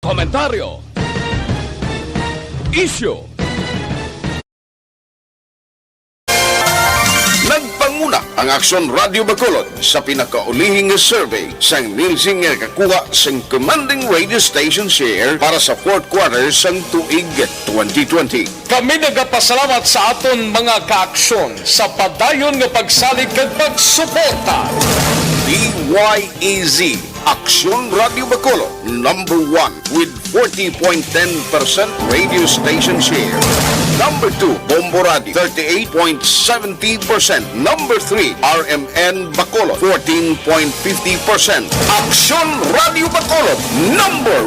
Komentaryo, issue, nagpanguna ang Aksyon Radio Bacolod sa pinakaulihing survey sa Nielsen nga kakuha sa commanding radio station share para sa fourth quarter sang tuig 2020. kami nagapasalamat sa aton mga kaaksyon sa padayon nga pagsalig kag pagsuporta. DYEZ Aksyon Radio Bacolod, number 1 with 40.10% radio station share. Number 2, Bombo Radio, 38.70%. Number 3, RMN Bacolod, 14.50%. Aksyon Radio Bacolod, number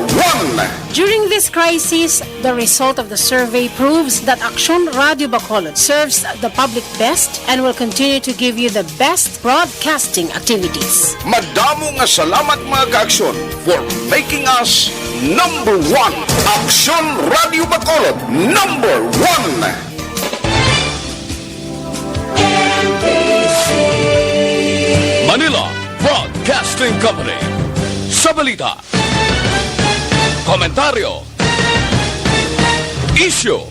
1. During this crisis, the result of the survey proves that Aksyon Radio Bacolod serves the public best and will continue to give you the best broadcasting activities. Madamo nga salamat mga kaaksyon for making us number 1. Aksyon Radio Bacolod, number 1. Manila Broadcasting Company. Sa balita, komentaryo, issue,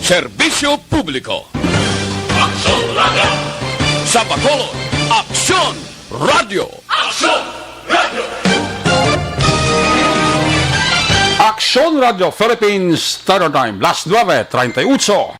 serbisyo publiko. Aksyon Radio. Sa Bacolod, Aksyon Radio. Aksyon Radio. Aksyon Radio Philippines Standard Time, las 9:38.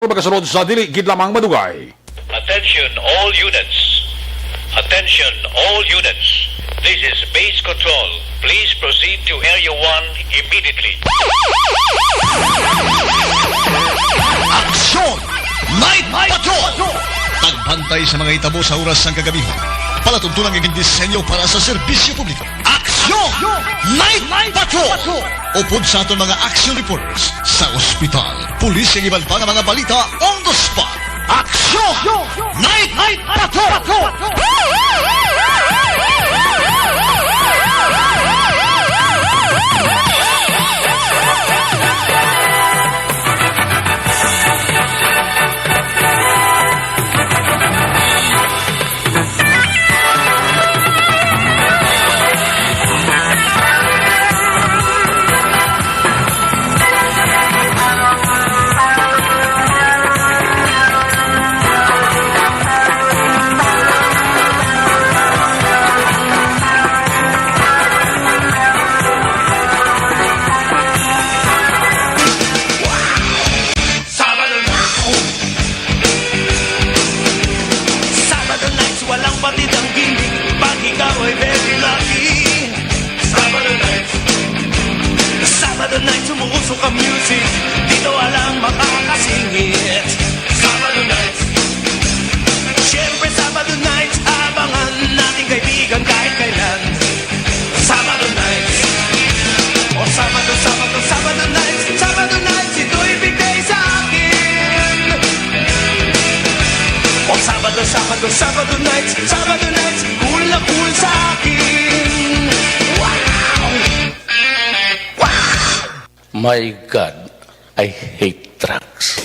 Magkasunod sa dili gid lamang madugay. Attention all units. Attention all units. This is base control. Please proceed to Area 1 immediately. Aksyon! Night Patrol! Tagbantay sa mga hitabo sa oras ng kagabihan. Palatuntunan ng disenyo para sa serbisyo publiko. Aksyon! Night Patrol! Upod sa aton mga action reporters sa ospital, pulis ang iban pa ng mga balita on the spot. Aksyon! Night Patrol! Sabado nights, cool na cool sa akin. Wow! My God, I hate trucks.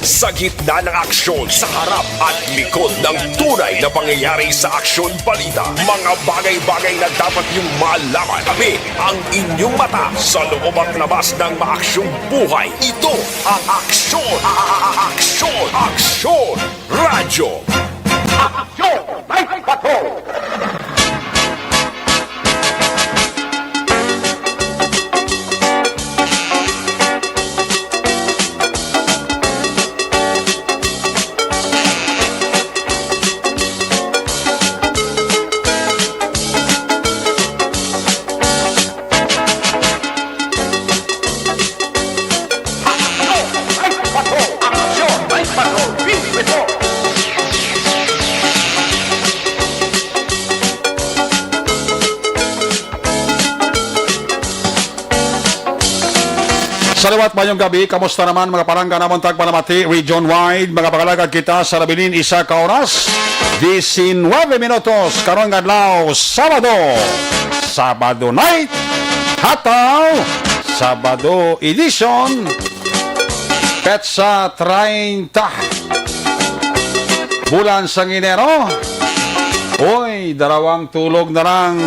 Sa gitna ng aksyon, sa harap at likod ng tunay na pangyayari sa Aksyon Balita, mga bagay-bagay na dapat niyong malaman. Kami ang inyong mata sa loob at labas ng maaksyong buhay. Ito ang Aksyon! Aksyon! Aksyon! Radyo! Aksyon! Night Patrol! Salawat mayong gabi, kamusta naman mga palangga namon tagpalamati, region-wide, mga pakalagad kita sa labilin isa ka oras, 19 minutos, karon nga adlaw, Sabado night, hataw, Sabado edition, petsa 30, bulan sa Enero. Oy, darawang tulog na lang,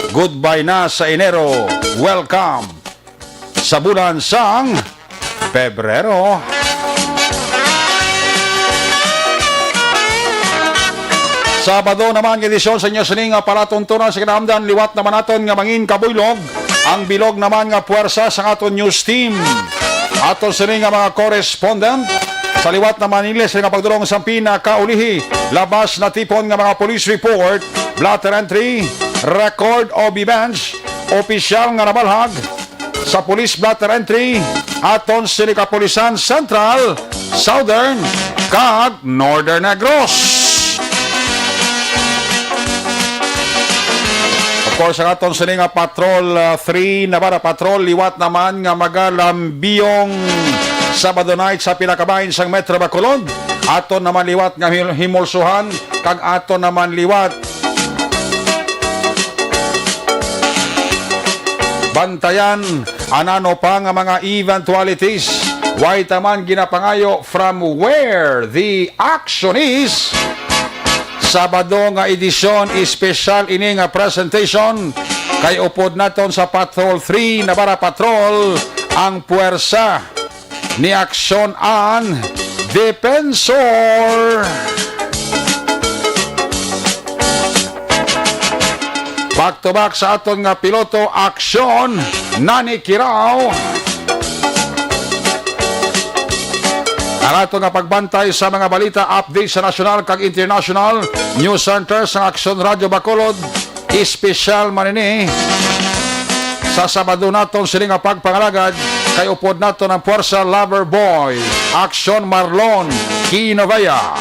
goodbye na sa Enero, welcome sa bulan sang Pebrero. Sabado naman edisyon sa inyo sining nga palatuntunan sa kinahanglan liwat naman naton nga mangin kabuylog ang bilog naman nga puwersa sa aton news team. Aton sining nga mga correspondent sa liwat naman nila sa nga pagdulong sa pinakaulihi labas na tipon nga mga police report, blatter entry, record of events, opisyal nga nabalhag sa police blatter entry aton sini Kapulisan Central, Southern kag Northern Negros. Of course ang aton sini nga Patrol 3 Navarra Patrol liwat naman nga magalambiyong Sabado night sa pinakabahin sang Metro Bacolod. Aton naman liwat nga himulsuhan kag aton naman liwat bantayan anano pa nga mga eventualities. Why taman ginapangayo from where the action is. Sabado nga edisyon special ini nga presentation kay upod naton sa Patrol 3 Navarra Patrol ang puwersa ni Aksyon an Defensor. Back to back sa aton nga piloto aksyon Nani Kirao. Ang aton nga pagbantay sa mga balita update sa national kag international news center sa Aksyon Radio Bacolod. Espesyal manini sa Sabado naton sila nga pagpangalagad kay upod naton ang Puwersa Lover Boy Aksyon Marlon Kinovaya.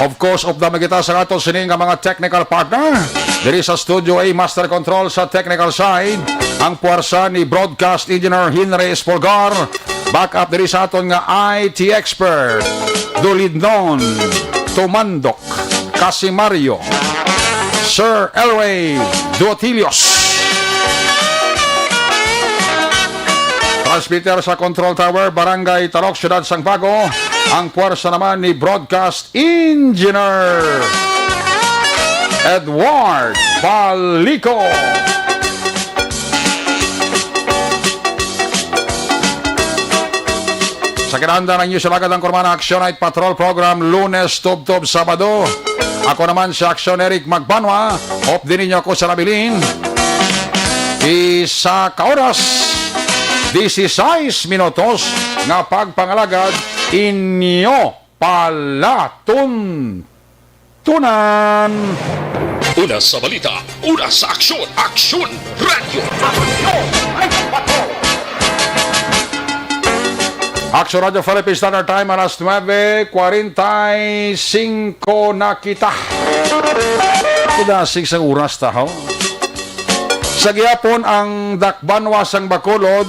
Of course, updam kita sa aton sining nga mga technical partner. Diri sa Studio A Master Control sa technical side, ang puwersa ni Broadcast Engineer Henry Espolgar. Back up diri sa aton nga IT expert, Dulidnon, Tumandok, Casimario, Sir Elway Duotilios. Transmitter sa Control Tower, Barangay Talok, Syudad Sangbago. Ang puwersa naman ni Broadcast Engineer Edward Balico. Sa kinahanda ng News Alagad ang Kurmana Action Night Patrol Program Lunes, Tub-Tub, Sabado. Ako naman si Aksyon Eric Magbanwa. Hope din ninyo ako sa nabilin. Isa ka oras 16 minutos nga pagpangalagad inyo palatuntunan. Una sa balita, una sa aksyon, Aksyon Radio. Aksyon Radio Philippine Standard Time alas 9:45 na kita. Kudasig sa oras taho. Sa gihapon ang dakbanwa sang Bacolod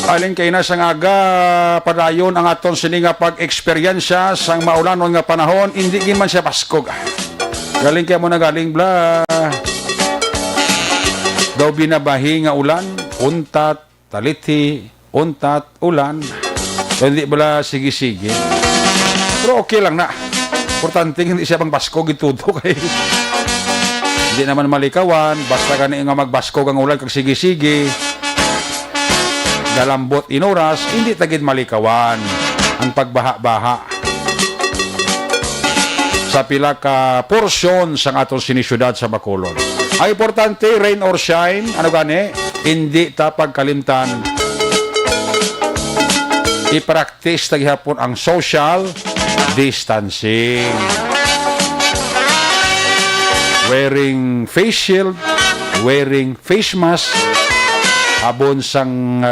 alin kay na sang aga padayon ang aton sini nga pag-eksperyensya sang maulanon nga panahon indi gin man siya Pasko. Galing kay mo na galing bla. Daw binabahi nga ulan, untat, taliti, untat, ulan. So, hindi bala sige-sige. Pero okay lang na. Importante hindi siya pang Pasko gitudo kay hindi naman malikawan, basta gani nga magbasko ang ulan kag sige-sige. Galambot inoras, hindi tagid malikawan ang pagbaha-baha. Sa pila ka porsyon sa atong sinisyudad sa Bacolod. Ay importante, rain or shine, ano gani, hindi ta pagkalimtan. I-practice taghapon ang social distancing. Wearing face shield, wearing face mask, abon sang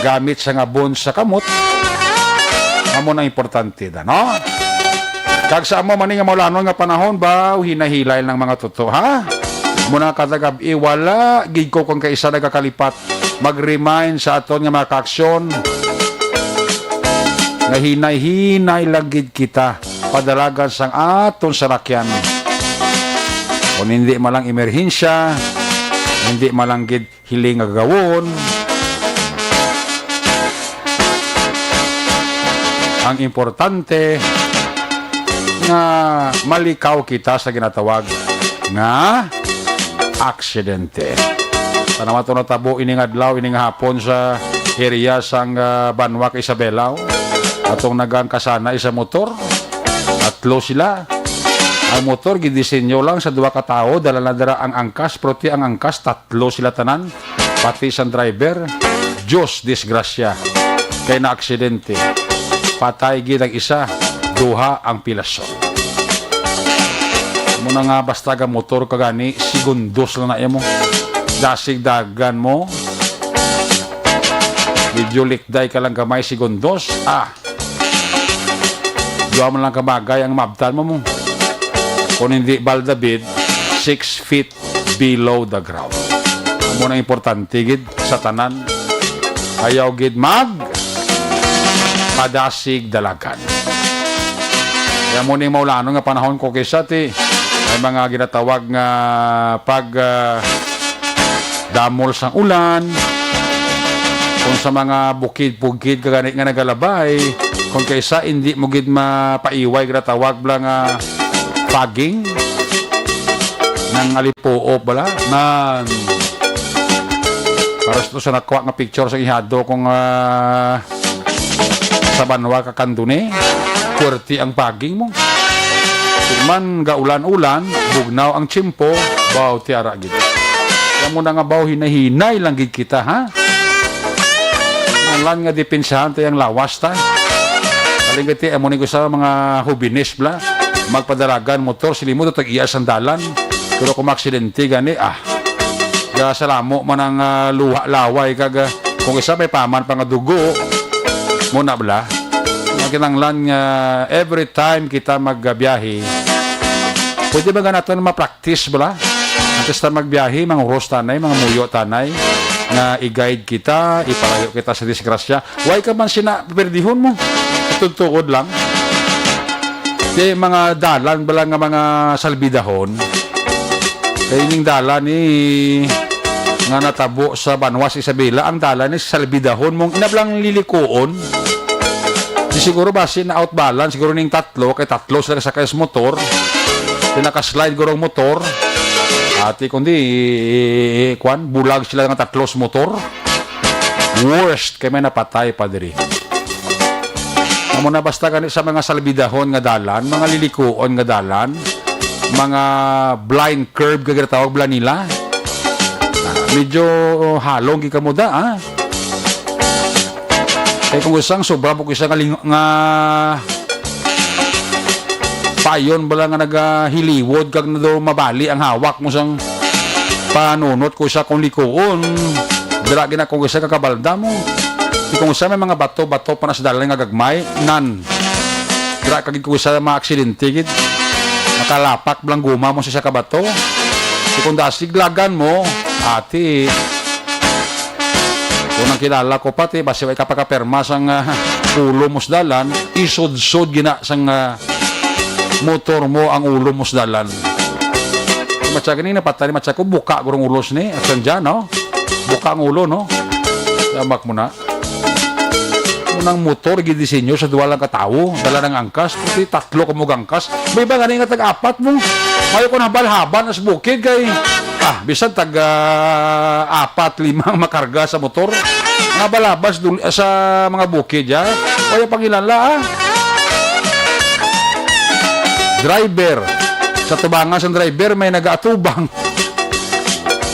gamit sang abon sa kamot. Amo na importante da, no? Kag sa amo maning maulanon nga panahon ba hinahilay ng mga totoo, ha? Muna katagabi, wala gid ko kung kaisa nagakalipat. Mag-remind sa aton nga mga kaaksyon nga hinay-hinay lang gid kita padalagan sang aton sarakyan. Kung hindi malang emerhensya, hindi malang gid hiling nga gawon, ang importante nga malikaw kita sa ginatawag nga aksidente. Tanawa ito natabo ining adlaw, ining hapon sa area sang Banwak, Isabelaw. Atong nagang kasana isa motor. Tatlo sila. Ang motor gidisenyo lang sa duwa ka tao, dala na dara ang angkas, proti ang angkas tatlo sila tanan, pati isang driver. Diyos disgrasya kay na aksidente. Patay gid ang isa, duha ang pilason. Muna nga basta ka motor ka gani, segundos lang na mo. Dasig dagan mo. Medyo likday ka lang kamay, segundos. Dua mo lang kabagay ang mabtan mo. Kung hindi baldabid, 6 feet below the ground. Muna importante gid sa tanan. Ayaw gid padasig dalagan. Kaya muna yung maulano nga panahon ko kaysa ti may mga ginatawag nga pag damol sang ulan, kung sa mga bukid-bukid kagani nga nagalabay, kung kaysa hindi mo gid mapaiway ginatawag bala nga fogging ng alipuo bala man para sa nakuha nga picture sa ihado kung sa Banwak kakandune, kurti ang paging mo. Man gaulan-ulan, bugnaw ang tsimpo, baw tiara gid. Kaya mo na nga baw hinahinay lang gid kita, ha? Nalan nga depensahan tayang lawas ta. Kalingati, amunin ko sa mga hubines bla, magpadalagan motor, silimot ito iya sandalan. Pero kung aksidente gani, salamo man ang luha-laway kag kung isa may paman pa nga dugo, muna bala, kinanglan nga every time kita magbiyahe, pwede ba nga natin ma-practice bala? Antes na magbiyahe, mga uros tanay, mga muyo tanay, na i-guide kita, ipalayo kita sa disgrasya. Why ka man sinaperdihon mo? Tutugod lang. Kaya mga dalan bala nga mga salbidahon, kaya ining dalan nga natabo sa Banwas, Isabela, ang dalan ni salbidahon mong inablang lilikuon. Siguro basi na outbalance, siguro ning tatlo, kay tatlo sila sa kayas motor, pinaka-slide gurong motor, ati kundi, bulag sila ng tatlo sa motor, worst, kay may napatay pa diri. Amo na basta ganit sa mga salbidahon nga dalan, mga lilikuon nga dalan, mga blind curve kaya tawag bala nila, medyo halong gikamuda, kaya kung isang sobra po isang nga payon bala nga nagahiliwod kag na daw mabali ang hawak mo sang panunot ko sa kung likuon dala gina kung isa kakabalda mo kung isa may mga bato-bato pa na sa dalan nga gagmay nan dala kag kung isa mga aksidente gid makalapak blang guma mo sa kabato kung dasig lagan mo ati kung ang kilala ko pati, basi ay kapakaperma sang ulo mo sa dalan, isod-sod gina sang motor mo ang ulo mo sa dalan. Matsa ganina patay, matsa ko buka gurong ulos ni, at dyan, no? Buka ang ulo, no? Yamak mo na. Unang motor, gidisenyo sa duwalang katao, dala ng angkas, pati tatlo kamog angkas, may ba ganing nga tag-apat mo? Mayo ko nabal-haban as bukid kay bisan tag-4-5 makarga sa motor. Nga balabas sa mga bukid ya. Kaya pangilala driver. Sa tubangan sa driver may nag-atubang.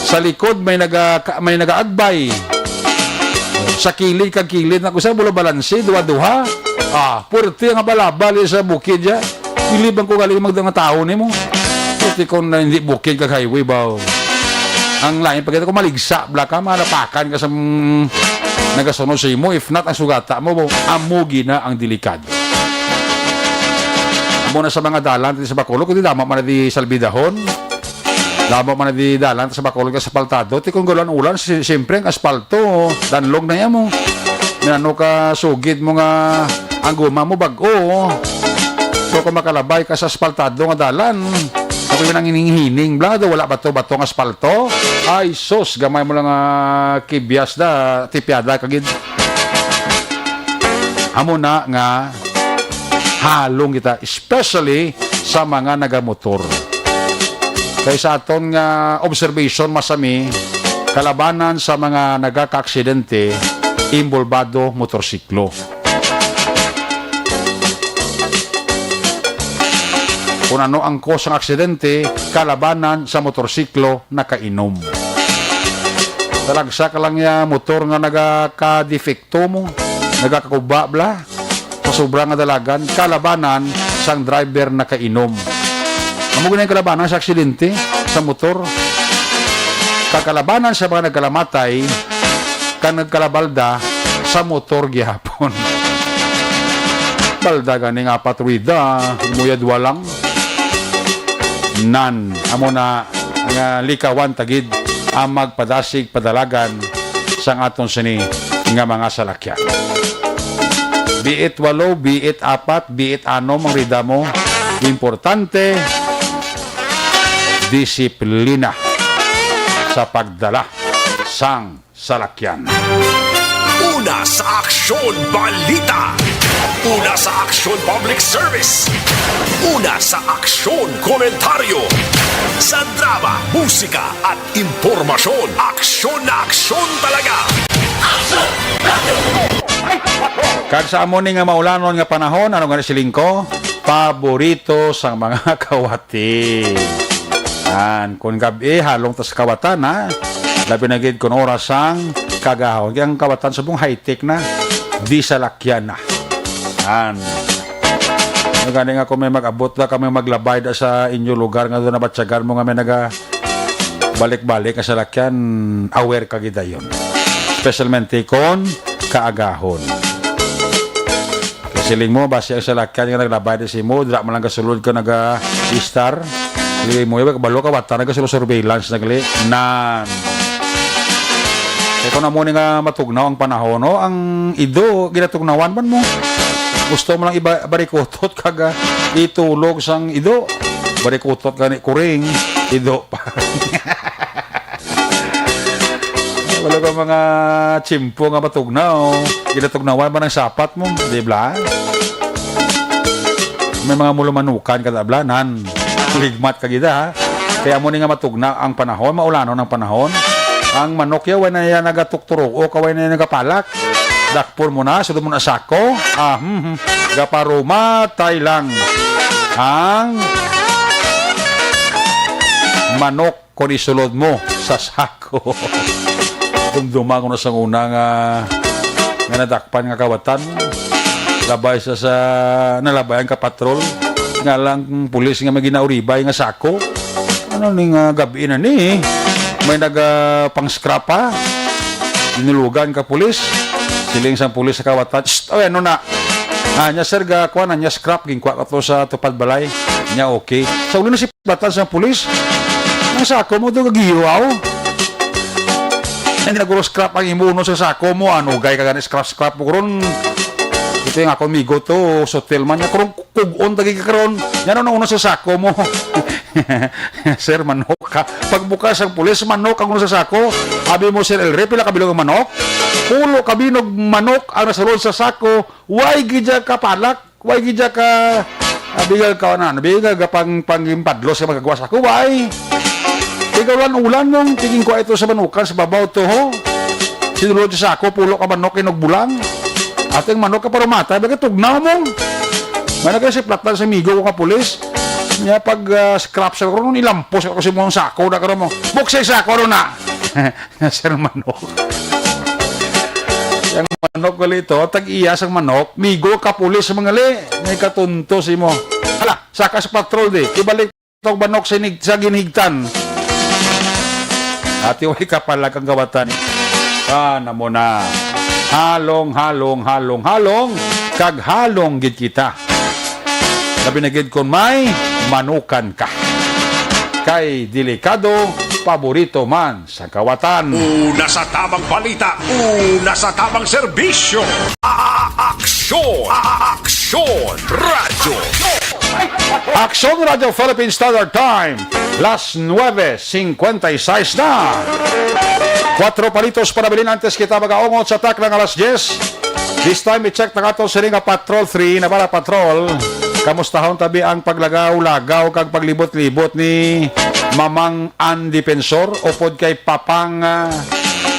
Sa likod may nag-aagbay. Sa kilid kag kilid na kusa bulo balanse duha-duha. Purti nga balabal sa bukid ya. Ilibang ko galing magdang tao nimo. Purti kon na hindi bukid kag highway ba. Ang lain pagkita ko maligsa blaka malapakan ka sa nagasunod sa imo if not ang sugata mo amugi na ang delikado. Amo na sa mga dalan sa Bacolod kundi dama man di salbidahon Labo man na di dalan sa Bacolod ka sa paltado. Ti kung gulan ulan, siyempre ang asfalto, danlog na yan mo. Ano ka sugid mo nga ang guma mo bago. So kung makalabay ka sa asfaltado nga dalan, ako yun ang hinihining blado, wala bato-bato ng asfalto. Ay sus, gamay mo lang kibyas da, tipyada kagid. Amo na nga halong kita, especially sa mga nagamotor. Kaya sa aton nga observation masami, kalabanan sa mga nagaka-aksidente, imbolbado motorsiklo. Kung ano ang cause ng aksidente, kalabanan sa motorsiklo nakainom. Talagsa ka lang ya motor nga nagaka-defekto mo, nagakakuba bla, sa sobrang nga dalagan, kalabanan sang driver nakainom. Amo gina yung kalabanan sa aksidente sa motor. Kakalabanan sa mga nagkalamatay kan nagkalabalda sa motor gihapon. Balda ganing apat ruida, muyad walang nan. Amo na nga likawan tagid ang magpadasig padalagan sang aton sini nga mga salakyan. Biit 8, biit 4, biit 6 ang rida mo. Importante disiplina sa pagdala sang salakyan. Una sa Aksyon Balita. Una sa Aksyon Public Service. Una sa Aksyon Komentaryo. Sa drama, musika at impormasyon. Aksyon na aksyon talaga. Kag sa amo ni nga maulanon nga panahon, ano nga siling ko? Paborito sang mga kawati. Kung gabi, halong tas kawatan, ha? Labi na gid kung oras ang kagahon. Kaya ang kawatan sa buong high-tech na, di salakyan na. Gani nga kung may mag-abot na kami maglabay da sa inyo lugar nga doon na batsyagan mo nga may balik-balik ka salakyan, aware ka gid yun. Specialmente kon kaagahon. Kasiling mo, basi ang salakyan nga naglabay da si mo, dira mo lang kasulod ka nag-star. Hindi mo yung balo ka bata, nagkasilo-surveillance nagli. Kaya kung na muna nga matugnaw ang panahon, no? Ang ido, ginatugnawan man mo. Gusto mo lang barikutot kaga itulog sang ido. Barikutot ka ni kuring, ido pa. Wala ka mga chimpo nga matugnaw. Ginatugnawan ba ng sapat mo? Di ba? May mga mulumanukan kadablanan. Ligmat kagida ha. Kaya mo ni nga matugna ang panahon, maulanon ang panahon. Ang manok yaw na yan nagatukturo o kaway na yan nagapalak. Dakpor mo na, sunod mo na sako. Gaparuma, tay lang. Ang manok kung isulod mo sa sako. Dumduma ko na sa una nga nadakpan nga kawatan. Labay sa nalabayan ka patrol. Nga lang pulis nga may ginauribay nga sako. Ano ning gabi na ni? May pang-scrap pa. Dinulugan ka pulis. Siling sang pulis sa kawatan. Ano na? Nya sir ga kuan nya scrap gingkwa ka to sa tupad balay. Nya okay. Sa ulo na si platan sa pulis. Ang sako mo do gagiwaw. Hindi naguro scrap ang imuno sa sako mo. Ano gay ka gani scrap mo ron. Ito yung ako migo to, sotel man niya. Karong kugon, tagi ka karon. Yan ang una sa sako mo. Sir, manok ka. Pagbukas ang pulis, manok ang una sa sako. Sabi mo, Sir Elre, pila kabilog ang manok? Pulo kabinog manok ang nasalod sa sako. Why gidya ka palak? Why gidya ka bigal ka na? Bigal ka pangimpadlo sa magagawa sako. Why? Ikaw lang ulan mong tingin ko ito sa manukan sa babaw to ho. Sinulod sa sako, pulo ka manok inog bulang. Ating manok ka para matay, bakit tugnaw mo? May nagkasiplatan sa migo ko ka pulis. Niya pag scrap sa karoon, ilampos ako si mong sako na karoon mo. Buksay sako ron na! Sir manok. Yang manok ko lito, tag-iyas ang manok, migo ka pulis sa mga li. May katunto si mo. Hala, saka sa patrol di. Ibalik itong manok sa ginhigtan. At yung ikapalag ang gawatan. Sana mo na. Halong, kag halong gid kita. Sabi na gid kon may manukan ka. kay delikado, paborito man sa kawatan. Una sa tamang balita, una sa tamang serbisyo. Aksyon! Aksyon! Radyo! Aksyon Radio Philippine Standard Time, las 9:56 na. 4 palitos para bilhin antes kita mag-aungot sa tak ng alas 10. This time, i-check na kato sa nga Patrol 3 na para patrol. Kamustahon tabi ang paglagaw-lagaw kag paglibot-libot ni Mamang Andy Pensor upod kay Papang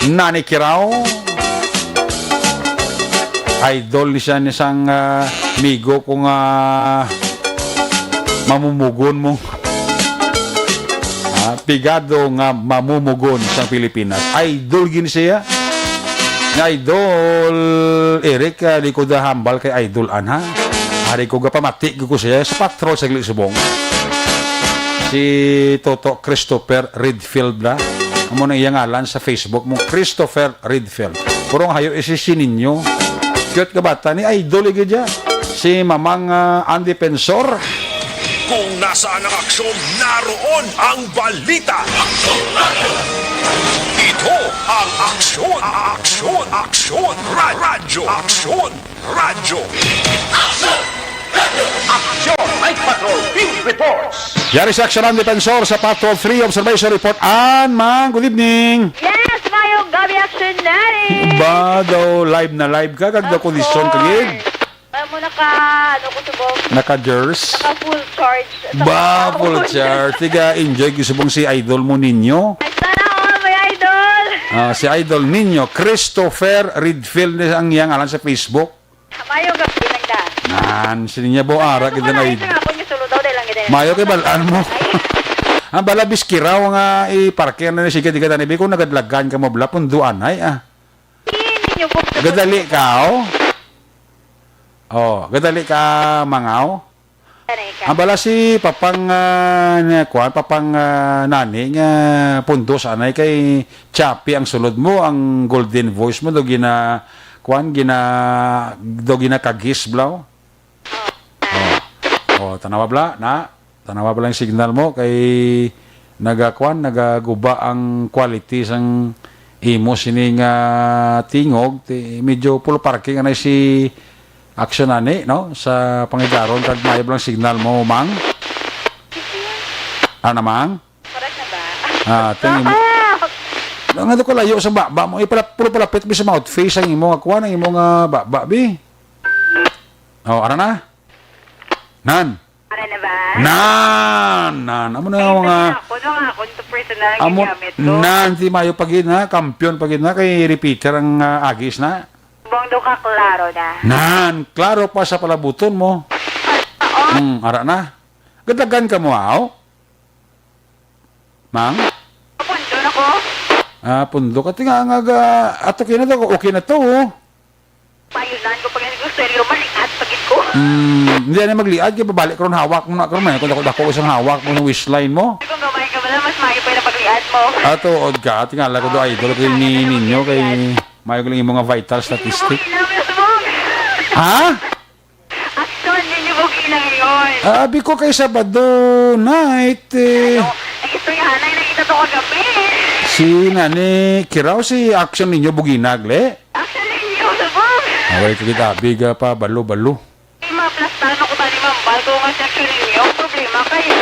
Nani Kirao. Idol ni siya ni sang migo kung mamumugon mo. Pigado nga mamumugon sa Pilipinas. Idol gini siya. Idol Eric, di ko da hambal kay Idol Anha. Hari ko gapamati ko siya sa patrol sa Glisubong. Si Toto Christopher Redfield na. Amo na iyang ngalan sa Facebook mo, Christopher Redfield. Purong hayo isisinin nyo. Cute ka bata ni Idol igidya. Si Mamang Andy Pensor. Kung nasaan ang aksyon, naroon ang balita. Ito ang aksyon, aksyon, aksyon, radyo, aksyon, radyo. Aksyon, Night Patrol, Field Reports. Yari sa Action Andy Pensor sa Patrol 3 Observation Report. Mang, good evening. Yes, mayong gabi action na rin. Ba daw live na live ka kag daw kondisyon kagid. Mo ano ko subong? Naka-jers. Naka full charge. Ba, full charge. Tiga, enjoy gisubong si idol mo ninyo. Sana all may idol. Si idol ninyo, Christopher Redfield ang iyang alam sa Facebook. Mayong gabi lang da. Sininya bo ara kita na idol. Ako niyo suludaw dahil lang gid. Mayo kay balaan mo. Ang balabis kiraw nga i-parker na siya di ka tanibi kung nagadlagan ka mo bla punduan ay Hindi niyo po. Gadali ka gadali ka mangaw. Ang bala si papang nani nga puntos anay kay Chappy ang sulod mo, ang golden voice mo do gina kagis blaw. Tanawa bla na. Tanawa bla yung signal mo kay nagaguba ang quality sang imo sining tingog medyo full parking anay si action ani no sa pangigaron kag may blang signal mo mang. Mang? Correct na ba? Tingin mo. Nga ko layo sa baba mo puro palapit mi sa mouth face ang imo nga kuan ang imo nga baba bi. Ara na? Nan. Ara na ba? Nan. Amo na mga ako to personal amo gamit ko. nan ti mayo pagid na kampiyon pagid na kay repeater ang agis na. Bong do ka klaro na. Klaro pa sa palabuton mo. Ara na. Gadagan ka mo Mang? Pundo na ko. Pundo ka tinga nga ato kina to okay na to. Payunan ko pag gusto seryo malikat pagit ko. Hindi na magliad kay babalik ron hawak mo na karon man kung dako isang hawak mo ng wishline mo. Kung gamay ka ba mas mayo pa na pagliad mo. Ato od ka tingala ko do idol kay ninyo kay mayo ko lang yung mga vital statistic. Action ninyo mo kinayon. Abi ko kay Sabado night Istoryahanay na kita to kagabi. si Nani Kiraw si action ninyo buginagle. Action ninyo, sabong. Away ko kita biga pa balo. Maplastano ko tani mambal ko nga sa action ninyo. Problema kayo.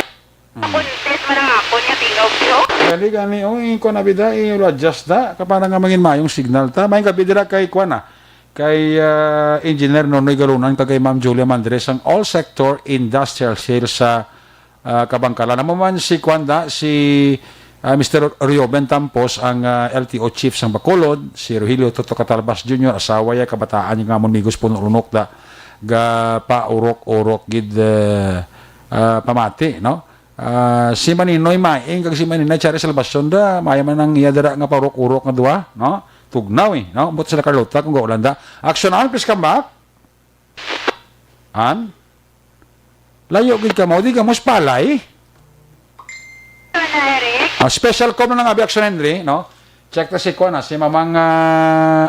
Ako test man ang ako niya tinog nyo. Gani ko na bida i-adjust da kapana nga mangin mayong signal ta may gabi dira kay kuana kay Engineer Nonoy Garunan kay Ma'am Julia Mandres ang all sector industrial sales sa Kabangkalan. Naman si Kwanda, si Mr. Rioben Tampos, ang LTO Chief sang Bacolod, si Rogelio Toto Catalbas Jr., asawa ya, kabataan yung ngamon migos punurunok da, ga pa-urok-urok gid pamati, no? Si Maninoy Maing, kag si Maninoy Chari Salvacion da, maya man ang iyadara nga pa-urok-urok nga duwa, no? Tugnaw no? Buto sila Carlota, kung gaulanda. Action on, please come back. Layo gid ka mo, di ka mo spalay. Special com na nga Action Henry, no? Check na si Kona, si Mamang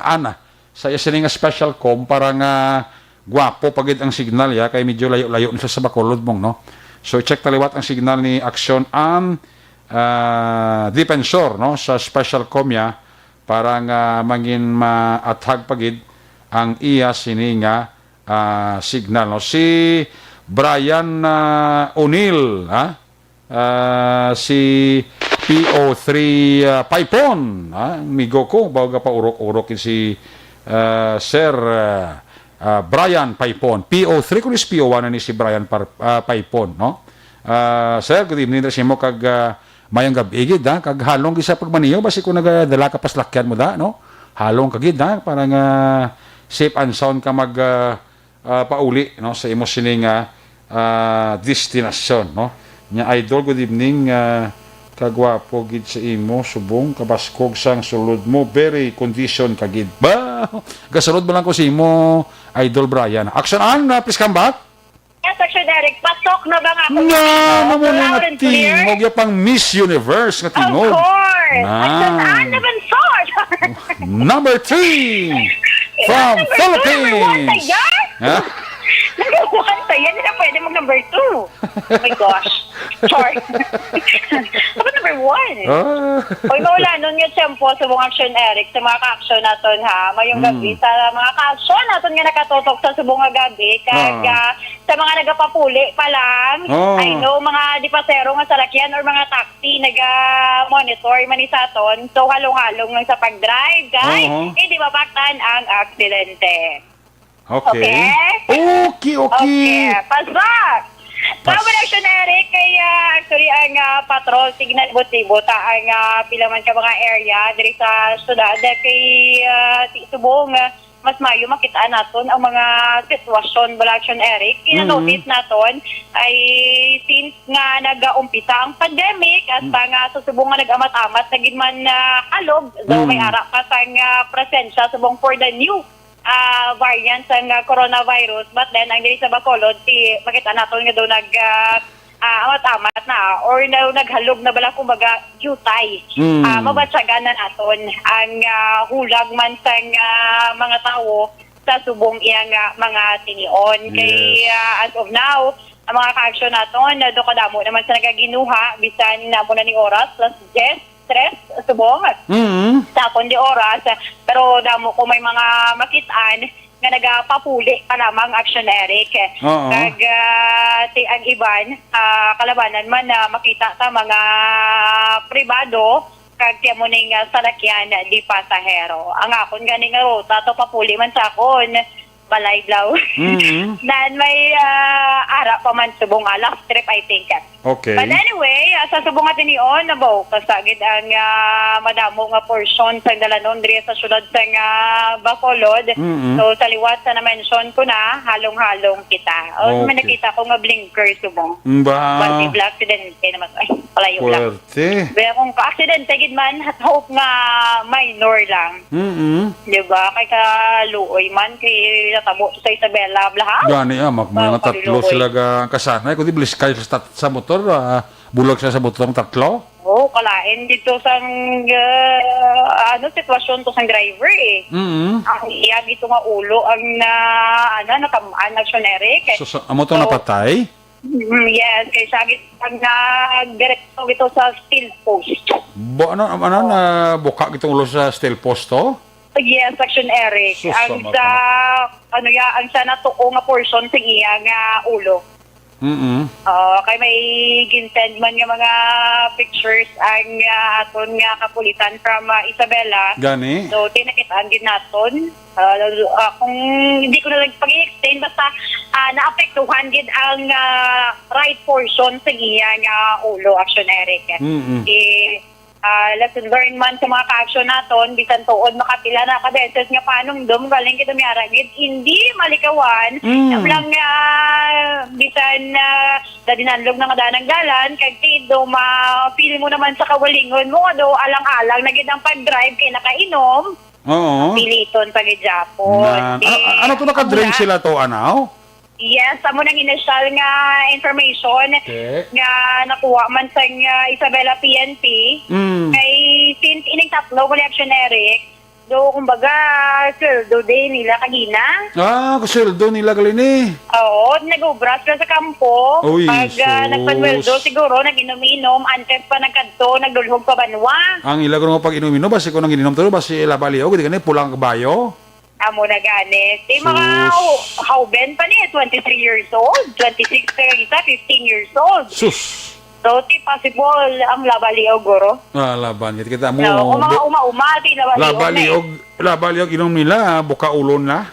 Ana. Sa isa nga special com para nga gwapo pagid ang signal ya kay medyo layo-layo nila sa Bacolod mong, no? So check taliwat ang signal ni Action defensor no sa Special Comia para nga mangin maathag pagid ang iya sini nga signal no. Si Brian O'Neill si PO3 Paipon migo ko baga pa urok-urok si Sir Brian Paipon. PO3 kun is PO1 ni si Brian Paipon no. Sir, good evening sa mo kag mayang gabi gid kag halong gisa pagmaniyo basi ko nagadala ka paslakyan mo no. Halong kagid para nga safe and sound ka mag pauli no sa imo sining destinasyon no. Nya idol, good evening kagwapo gid sa imo subong kabaskog sang sulod mo very condition kagid ba gasulod mo lang ko sa imo idol Brian. Action on, please come back. Yes, Action Eric, pasok na ba nga ako? Muna nga tingog ya pang Miss Universe nga tingog. Of course! Action on naman, Sor! Number 3 from Philippines. Number 1 tayo, hindi na pwede mag number 2. Oh my gosh. Sorry. Dapat number 1. Oy, mawala nun nga tiyempo sa buong Action Eric, sa mga ka-action natin ha, mayong gabi, sa mga ka-action natin nga nakatotok sa subong gabi, kag sa mga nagapapuli pa lang, I know, mga dipasero nga salakyan or mga taxi, nag-monitor manisaton, so halong-halong lang sa pag-drive, guys, hindi mapaktan ang aksidente. Okay. Okay, pasok! Tama Action Eric, kaya actually ang patrol signal bot-ibot ang pilaman ka mga area diri sa syudad kay subong mas mayo makitaan naton ang mga sitwasyon bala Action Eric. Ina-notice naton ay since nga nag-umpisa ang pandemic at nga susubong nga nag-amat-amat naging man halog, though may ara pa sang presensya subong for the new variants ng coronavirus, but then ang diri sa Bacolod makita naton nga daw amat-amat na or naghalog na bala kumbaga jutay. Mabatsagan na naton ang hulag man sang mga tao sa subong iyang mga tinion. Kay as of now ang mga ka-action naton do kadamo naman sa nagaginuha bisan na muna ning oras plus 10 stress subong sa kundi oras pero damo ko may mga makitaan nga nagapapuli pa lamang Action Eric kag ang iban kalabanan man na makita sa mga pribado kag tiamo ning salakyan di pasahero ang akon ganing ruta to papuli man sa akon balay blaw. Then may ara pa man subong last trip I think. Okay. But anyway, sa subong atin niyon nabaw kasagid ang madamo nga portion sa dalanon diri sa syudad sa Bacolod. So sa liwat sa na-mention ko na halong-halong kita. O may nakita ko nga blinker subong. But if accidente naman ay palayo lang. Pero kung ka-accidente gid man hope nga minor lang. Diba? Kay kaluoy man kay natamo sa Isabela Blahaw. Gani mga tatlo sila kasanay kundi bilis kayo sa motor bulag sa motor ng tatlo. Kalain dito sang sitwasyon to sang driver ang iya dito nga ulo ang natamaan Action Eric. So amo to napatay? Yes, kay sagit ang direkto ito sa steel post. Na buka gitong ulo sa steel post to? Yes, Action Eric. Ang sa ang sa natuo nga portion sa iya nga ulo. Kay may ginted man nga mga pictures ang aton nga kapulitan from Isabela. Gani? So tinakitaan din naton. Kung hindi ko na pag-i-explain basta naapektuhan gid ang right portion sa iya nga ulo Action Eric. Lesson learned man sa mga ka-action naton bisan tuod makapila na kabeses nga panong dum galing kita miyara gid hindi malikawan lang bisan dadinanlog na kadanang dalan kag tido ma-feel mo naman sa kawalingon mo do alang-alang na gid ang pag-drive kay nakainom. Piliton pa gid Japon. Ano to naka-drink sila to anaw? Yes, amo nang initial nga information nga nakuha man sa Isabela PNP. Kay since ining tatlo Action Eric Do, kumbaga, sweldo din nila kagina. Kusweldo nila galini. Oo, nag-ubras ka sa kampo. Uy, Pag sus. nagpanweldo, siguro, nag-inom-inom, antes pa nagkadto, nagdulhog pa banwa. Ang ilagro mo pag inumin no, basi ko nang ininom to, basi labaliw, gudi gani pulang kabayo. Amo na ganit. Di mga Sus. hauben pa niya, 23 years old, 26 ka isa, 15 years old. Sus. So, di possible ang labaliw, guro. Laban kita mo. No, kung mga uma-uma, di labaliw. Labaliw inom nila, buka ulo na.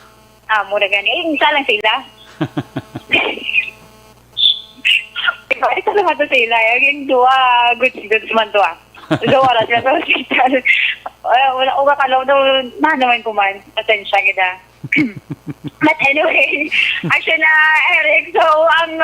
Amo na ganit. Isa lang sila. Ito lang ito sila. Yung dua, goods man to ah. So, oras na sa hospital. Wala ko kakalaw daw, naman kuman. Pasensya kita. But anyway, actually na, Eric, so, ang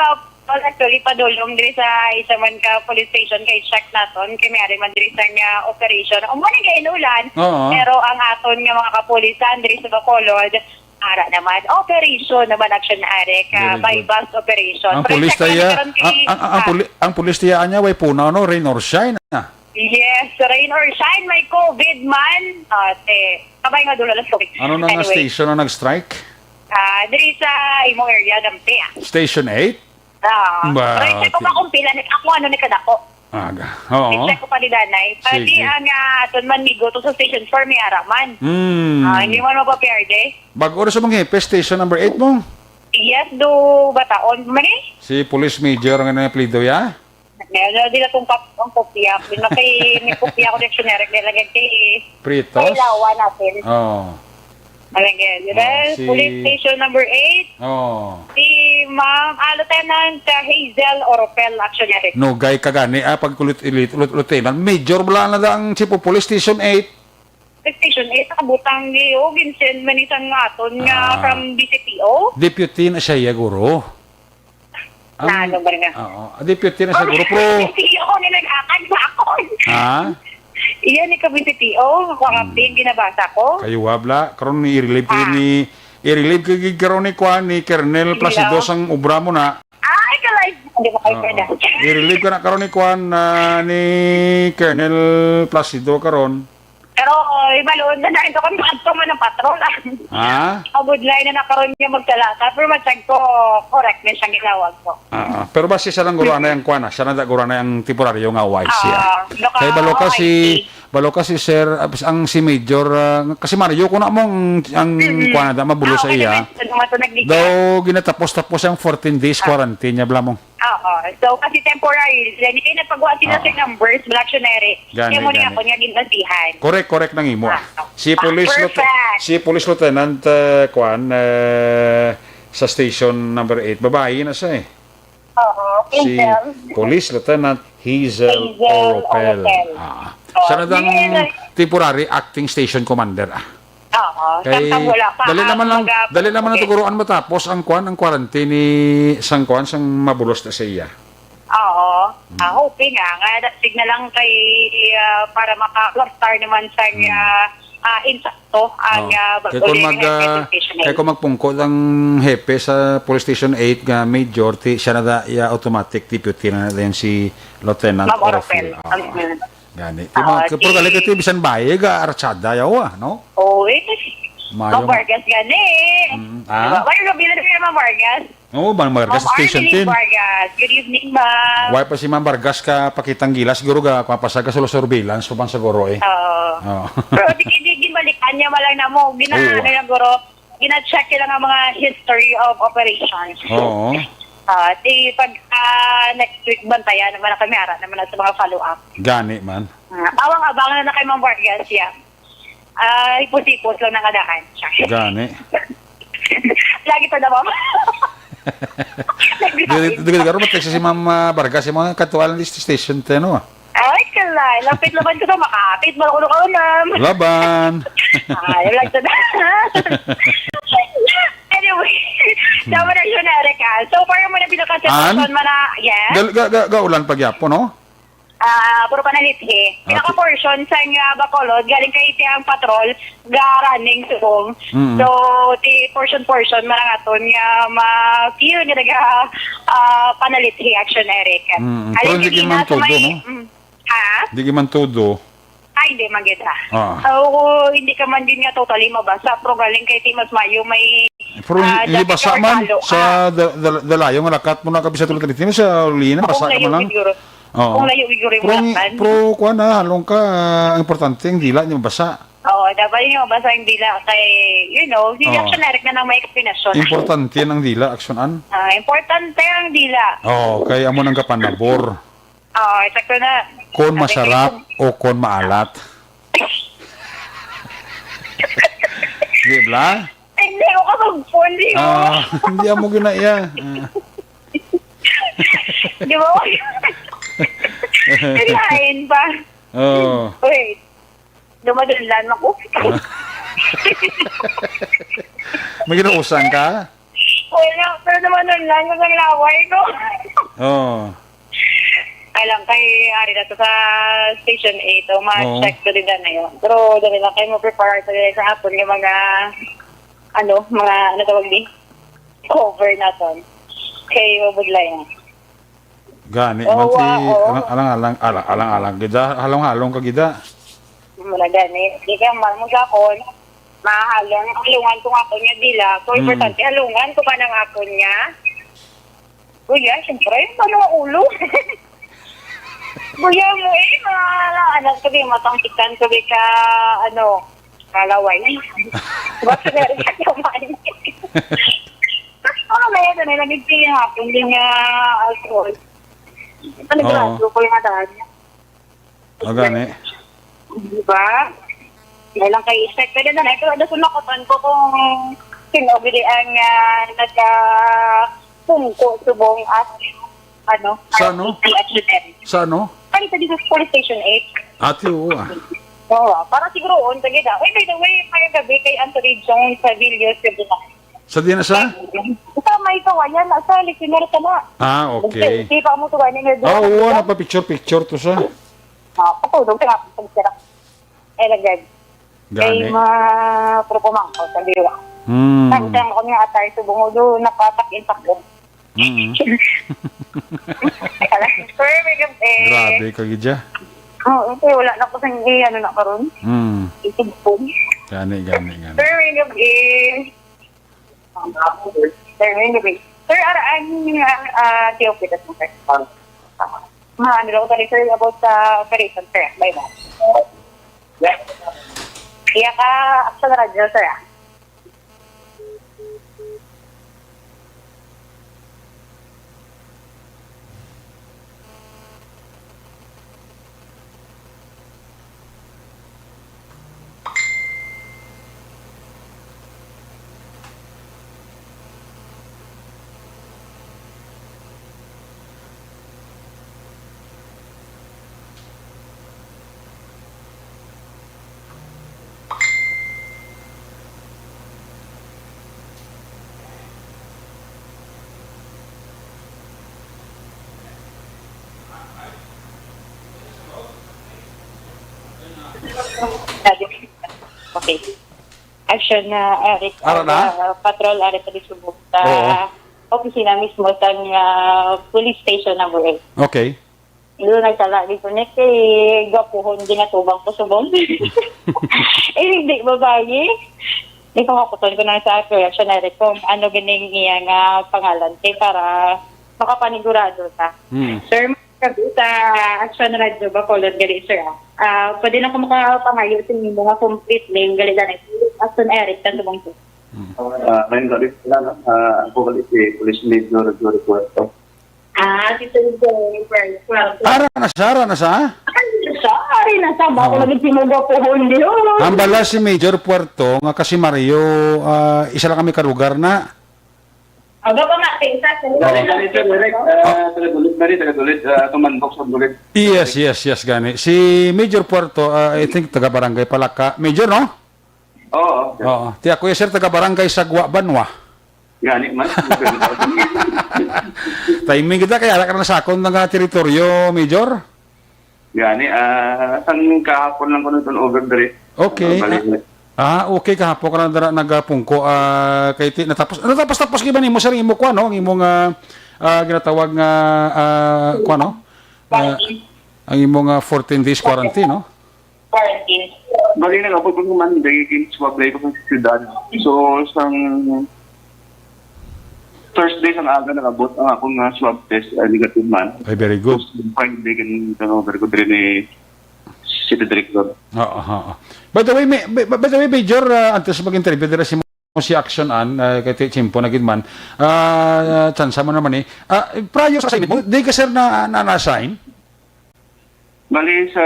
actually, padulong din sa isa man ka police station kay check naton, kay mayari man din sa nga operation. Umani kay inulan, pero ang aton nga mga kapulisan din sa Bacolod, ara naman, operation naman action na Eric, by bus operation. Ang pulis tayo, ang pulis tayo anya, way puna, no? Rain or shine, Yes, rain or shine, may COVID man. Kabay nga dulo lang COVID. Ano na nga station na nag-strike? Diri sa imo area, Dampi. Station 8? Pero check ko pa kung pila, ako ano ni kadako. Aga, oo. Check ko pa ni Danay. Pati ang aton man migo to sa station 4 may araman. Hindi mo mapapierde. Bago sa mga hepe, station number 8 mo? Yes, do bataon mani? Si Police Major ang apelido ya? Meron din itong kopya. May kopya ko dictionary. Nilagyan kay Pritos? Kailawa natin. Oo. Malagyan. Police station number 8. Si Ma'am Lieutenant Hazel Oropel, actually. No, gay kagani, pag lieutenant, major wala na ang Chief of Police Station 8. Station 8, nakabutang ni Vincent Manisang aton nga from BCPO. Deputy na siya, guro. Ano ba nga? Oo, deputy na siya, guro, pro. BCPO, nilagakad sa akon. Iyan ni ka-BCPO, kakapin, ginabasa ko. Kayo wabla, karon ni i-relieve kayo ni karon ni Kwan ni Colonel Placido sang ubra mo na. Ika-live. Hindi mo kayo pwede. I-relieve ka na karon ni Kwan ni Colonel Placido karon. Pero, maloon na ito kung pato man ng patrol. Abudlay na nakaroon niya magsalata. Pero matsag ko, correct na siyang ginawag ko. Pero basi siya lang gurana yung Kwan, siya na gurana yung temporaryo nga wise siya. Kaya balo ka si Sir, ang si Major, kasi Mario, kung na mong ang Kwan na mabulo sa iya, daw ginatapos-tapos ang 14 days quarantine niya, blamong. So, kasi temporary, hindi kayo nagpagawa sila sa numbers, blactionary. Kaya mo niya ako niya ginasihan. Correct nang imo. Si Police Lieutenant Kwan sa station number 8, babae na siya eh. Si Police Lieutenant Hazel Oropel. Siya na dang temporary acting station commander. Kay dali naman na tuguruan matapos ang quarantine ni sang mabulos na sa iya. Hoping nga signal lang kay para maka-star naman sa insakto ang kaya kung magpungko ang hepe sa police station 8 nga major siya na automatic deputy na din si Lieutenant Oropel. Gani. Pero gali ka ito, bisan baye, arachada yaw no? Ma'am Vargas gani. Why are you bilang kay Ma'am Vargas? Ma'am Vargas, station 10. Good evening, ma'am. Why pa si Ma'am Vargas ka pakitang gilas, siguro ka kapasag ka sa surveillance, so bang siguro eh. Pero di balikan niya malang na mo. Gina-check lang ang mga history of operations. Pag next week bantayan naman na kami ara naman sa mga follow-up. Gani man. Awang-abangan na kay Ma'am Vargas siya. Ipos-ipos lang nakadaan siya. Gani. Lagi pa na ma'am. Dugay garo matek si Ma'am Vargas yung mga katualan di station 10 no. Ay, kalay. Lapit laban ko na makapit. Malakulo ka unam. Laban. Lang to na. Anyway, sama na yun, Erika. So, parang mo na pinakasituasyon mo na, yes? Gaulan pagyapo, no? Puro panalithi. Pinaka-portion sa Bacolod, galing kay ang patrol, running subong. So, the portion, marangaton nga ma-feel nga panalithi action, Erika. Pero hindi man todo, no? Ha? Hindi man todo. hindi magita. Ah. Hindi ka man din nga totally mabasa, pero galing kay Timas Mayo may Pero hindi jacket basa or man talo. sa dalayong lakat mo na kabisa tulad dito sa ulina, basa ka Kung layo man lang. siguro. Oo. Kung layo siguro yung malakan. Pro kuha na, halong ka, ang importante yung dila niyo mabasa. Oo, dapat yung mabasa yung dila kay, hindi Oo. actionary na ng may explanation. Importante ang dila, aksyonan. Importante ang dila. Oo, kaya mo nang kapanabor. Oo, sakto na. Kon masarap o kon maalat. Di ba? Hindi ko kapag-phone, di mo. Hindi mo ginaya. Di mo? Kailangan pa. Oo. Wait. Dumadunlan ako. May ginausan ka? Wala, pero dumadunlan ko sa laway ko. Oo. Alam kay Ari na to sa Station 8, o ma-check ko din na yun. Pero dali lang kayo mo-prepare sa sa hapon yung mga, mga tawag di? Cover na to. Kay mabudlay na. Gani, Oo, man si oo. alang-alang gida, halong-halong ka gida. Mula gani. Di ka mo sa akon. Halungan ko nga ako niya dila. So, importante, halungan ko pa ng ako niya. Kuya, siyempre, paano ang ulo? Kuya mo anak ko din, matangkitan ko din ka, kalaway. Bakit na rin ka kumain? Ano na yan, nagiging hapon din nga alcohol. Nagiging ko yung madaan niya. Gani. Diba? Dahil lang kay Isek. Kaya na ito, nakutan ko kung sinobili ang nagka-pumko subong at Sa ano? Sa ano? Kaya sa dito sa police station 8. Ate, oo Oo, para siguro on, sige na. By the way, kaya gabi kay Anthony Jones sa Villos, Sa di na sa? Tama ikaw, ayan, nasa listener ka na. Okay. Hindi pa mo tuwa niya. Oo, napapicture-picture to sa. Patulog ka nga, pagsira. Lagag. Kay Gani. ma-propomang ko sa liwa. Tangtang ko nga atay sa bungo nakatak-intak ko. Sir, may gabi. Grabe ka gidya. Oo, wala na ko sa hindi, na karon. Isig po. Gani. Sir, may gabi. Sir, may gabi. Sir, araan Teopitas mo, sir. Ano ko tali, sir, about sa operation, sir. Bye-bye. Iya ka, sa radyo, sir, Okay. Action na Eric. Patrol Eric Subok sa opisina mismo sa police station number 8. Okay. Doon nagtala dito niya kay gapuhon din na tubang po subong. Hindi babae. Ikaw kakuton ko na sa reaction Eric kung ano ganing iyang pangalan kay para makapanigurado ta. Sir, sa Action Radio Bacolod gali sir. Pwede na ko makapangayo sa inyo mga complete name gali ganit. Action Eric tan subong po. Ngayon galit lang ako galit si Police Major Jory Puerto. Dito yung Ara na sa? Sorry na sa ako lagi sinugo po hindi. Ang bala si Major Puerto nga kasi Mario, isa lang kami karugar na. Aga pa nga, sa Taga-dulit, tumandok sa dulit. Yes, gani. Si Major Puerto, I think taga-barangay Palaka. Major, no? Oo. Tiya ko sir, taga-barangay Sagwa, Banwa. Gani man. Timing kita, kaya ala ka na sakon ng teritoryo, Major? Gani, san kahapon lang ko nung over there. Okay. Okay, kahapon ka na nagpungko. Kay natapos giba nimo sir imo ko ano, ang imong ginatawag nga ko ano? Ang imong 14 days quarantine, no? quarantine? Bali na kapag kung Monday, swab day ko sa siyudad. So, isang Thursday sa aga nakabot ang akong swab test, negative man. Ay, very good. So, Friday, over ko din ni City Director. By the way, Major, antes mag-interview, dira si si Action An, kay Chimpo na gidman, chance mo naman prior sa assignment mo, di ka sir na-assign? Bali sa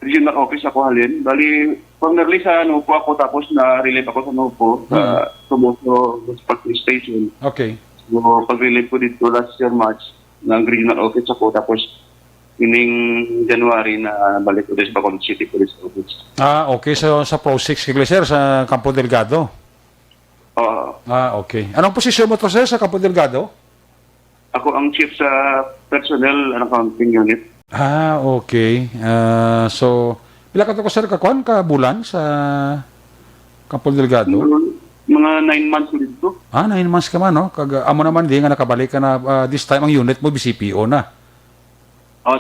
regional office ako halin. Bali, formerly sa Nupo ako, tapos na-relate ako sa Nupo, sa Tumoso Police Station. Okay. So, pag-relate ko dito last year March, ng regional office ako, tapos ining January na balik ko din sa Bacolod City Police Office. Okay. So, sa Pro 6 kay sir, sa Campo Delgado? Okay. Anong posisyon mo to, sir, sa Campo Delgado? Ako ang chief sa personnel and accounting unit. Okay. So, pila ka to ko, sir, kakuan ka bulan sa Campo Delgado? Mga 9 months ulit to. 9 months ka man, no? Amo naman di nga nakabalik ka na, this time ang unit mo, BCPO na.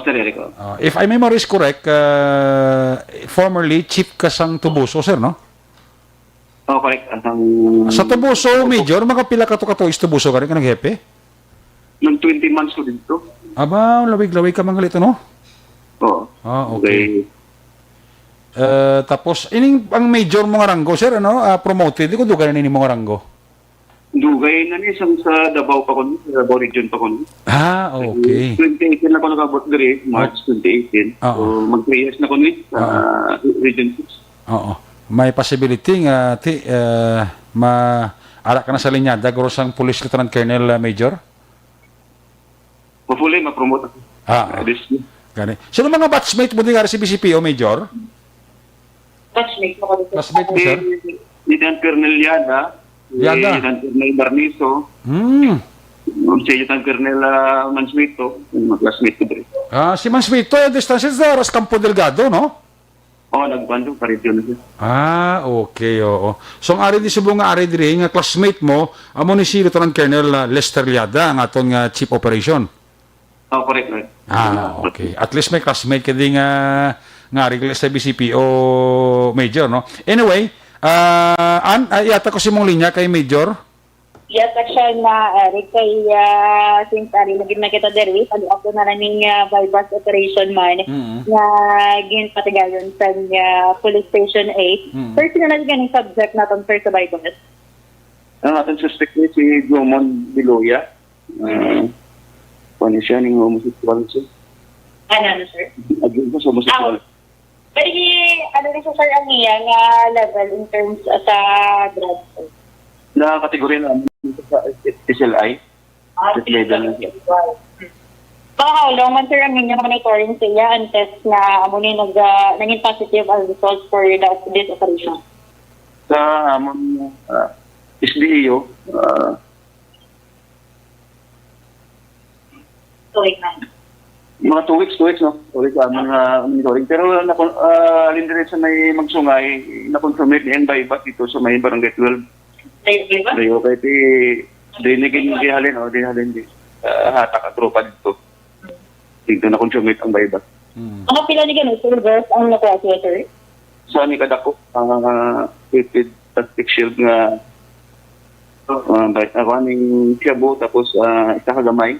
Sir Erico. If I memory is correct, formerly, chief ka sang Tubuso, sir, no? Correct. Sa Tubuso, Major, mga pila ka to is Tubuso ka rin ka nag-hepe? Nung 20 months ulit to. Aba, lawig-lawig ka mga lito, no? Okay. Tapos, ang major mong ranggo, sir, ano? Promoted, di ko dugay na mong ranggo. Dugay na ni isang sa Davao pa ko, sa Davao region pa ko. Okay. 2018 na ko nakabot diri, March 2018. So, mag-3 years na ko ni sa region 6. May possibility nga, ma-ara ka na sa linyada, guro sang Police Lieutenant Colonel Major? Hopefully, ma-promote ako. Gani. Sino mga batchmate mo din nga si BCPO, Major? Batchmate mo ko dito. Batchmate mo, sir? Lieutenant Colonel Yada. Lieutenant Colonel Barniso. Si Lieutenant Colonel Mansmito. Yung classmate ko dito. Si Mansmito, yung distance sa Ras Campo Delgado, no? Nagbandong pa rin yun. Okay, oo. So, ang ari di subong nga ari diri, nga classmate mo, amo ni si Lieutenant Colonel Lester Liada, ang aton nga Chief Operation. Correct. Okay. At least may classmate ka din nga ari sa BCPO Major, no? Anyway, yata ko si mong linya kay Major. Yes, actually Eric, kay since naging na kita diri, ako na lang bypass operation man, na ginpatigayon sa Police Station 8. First na lang ganing subject natin first sa bypass. Ang ating suspect ni si Gomon Biloya. Paano siya ng homosexual siya? Ano, sir? Agin ko sa homosexual. Pero ano rin siya, sir, ang iyang level in terms sa drugs, sir? Na kategorya namin sa SLI. Level na siya. How long man, sir, ang inyong monitoring siya and test na muna naging positive as results for this operation? Sa among SDEO, mga 2 weeks, no? 2 weeks mga monitoring. Pero alindiretso na magsungay, na-confirmate ni N-Bypass dito sa may Barangay 12. Dayo, kahit dinigin dihalin, dihalin din. Hatak at tropa dito. Dito na-confirmate ang bypass. Mga pila ni ganun, silvers ang nakuha siya, sir? Sa Nikadako, Fitted Plastic Shield nga ako aning Shabu, tapos isa kagamay.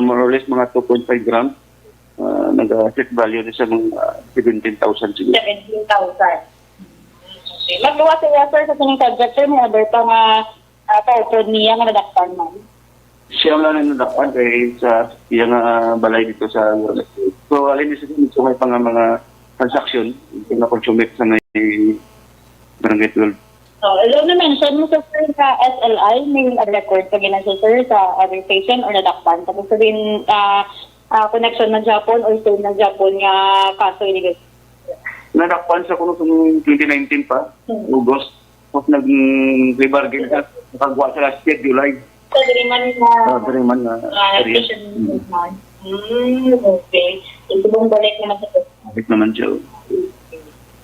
More or less mga 2.5 grams. Nag-set value na sa mga 17,000 siguro. 17,000. Magluwa siya, sir, sa sining subject, sir, may other pa nga pa-upload niya nga nadakpan man. Siya lang na nadakpan kay sa iyang balay dito sa Barangay. So, alin din sa may pang mga transaction, yung na-consummate sa may Barangay 12. So, although na-mention mo, sir, sa SLI, may record pa ginasya, sir, sa other station or nadakpan. Tapos sabihin, connection ng Japan or same ng Japan nga kaso iligas. Nadakpan sa kuno ng 2019 pa, August. Tapos nag-rebargain ka, nakagawa sa last year, July. So, Diriman na area. Okay. Ito bang balik naman sa ito? Balik naman siya.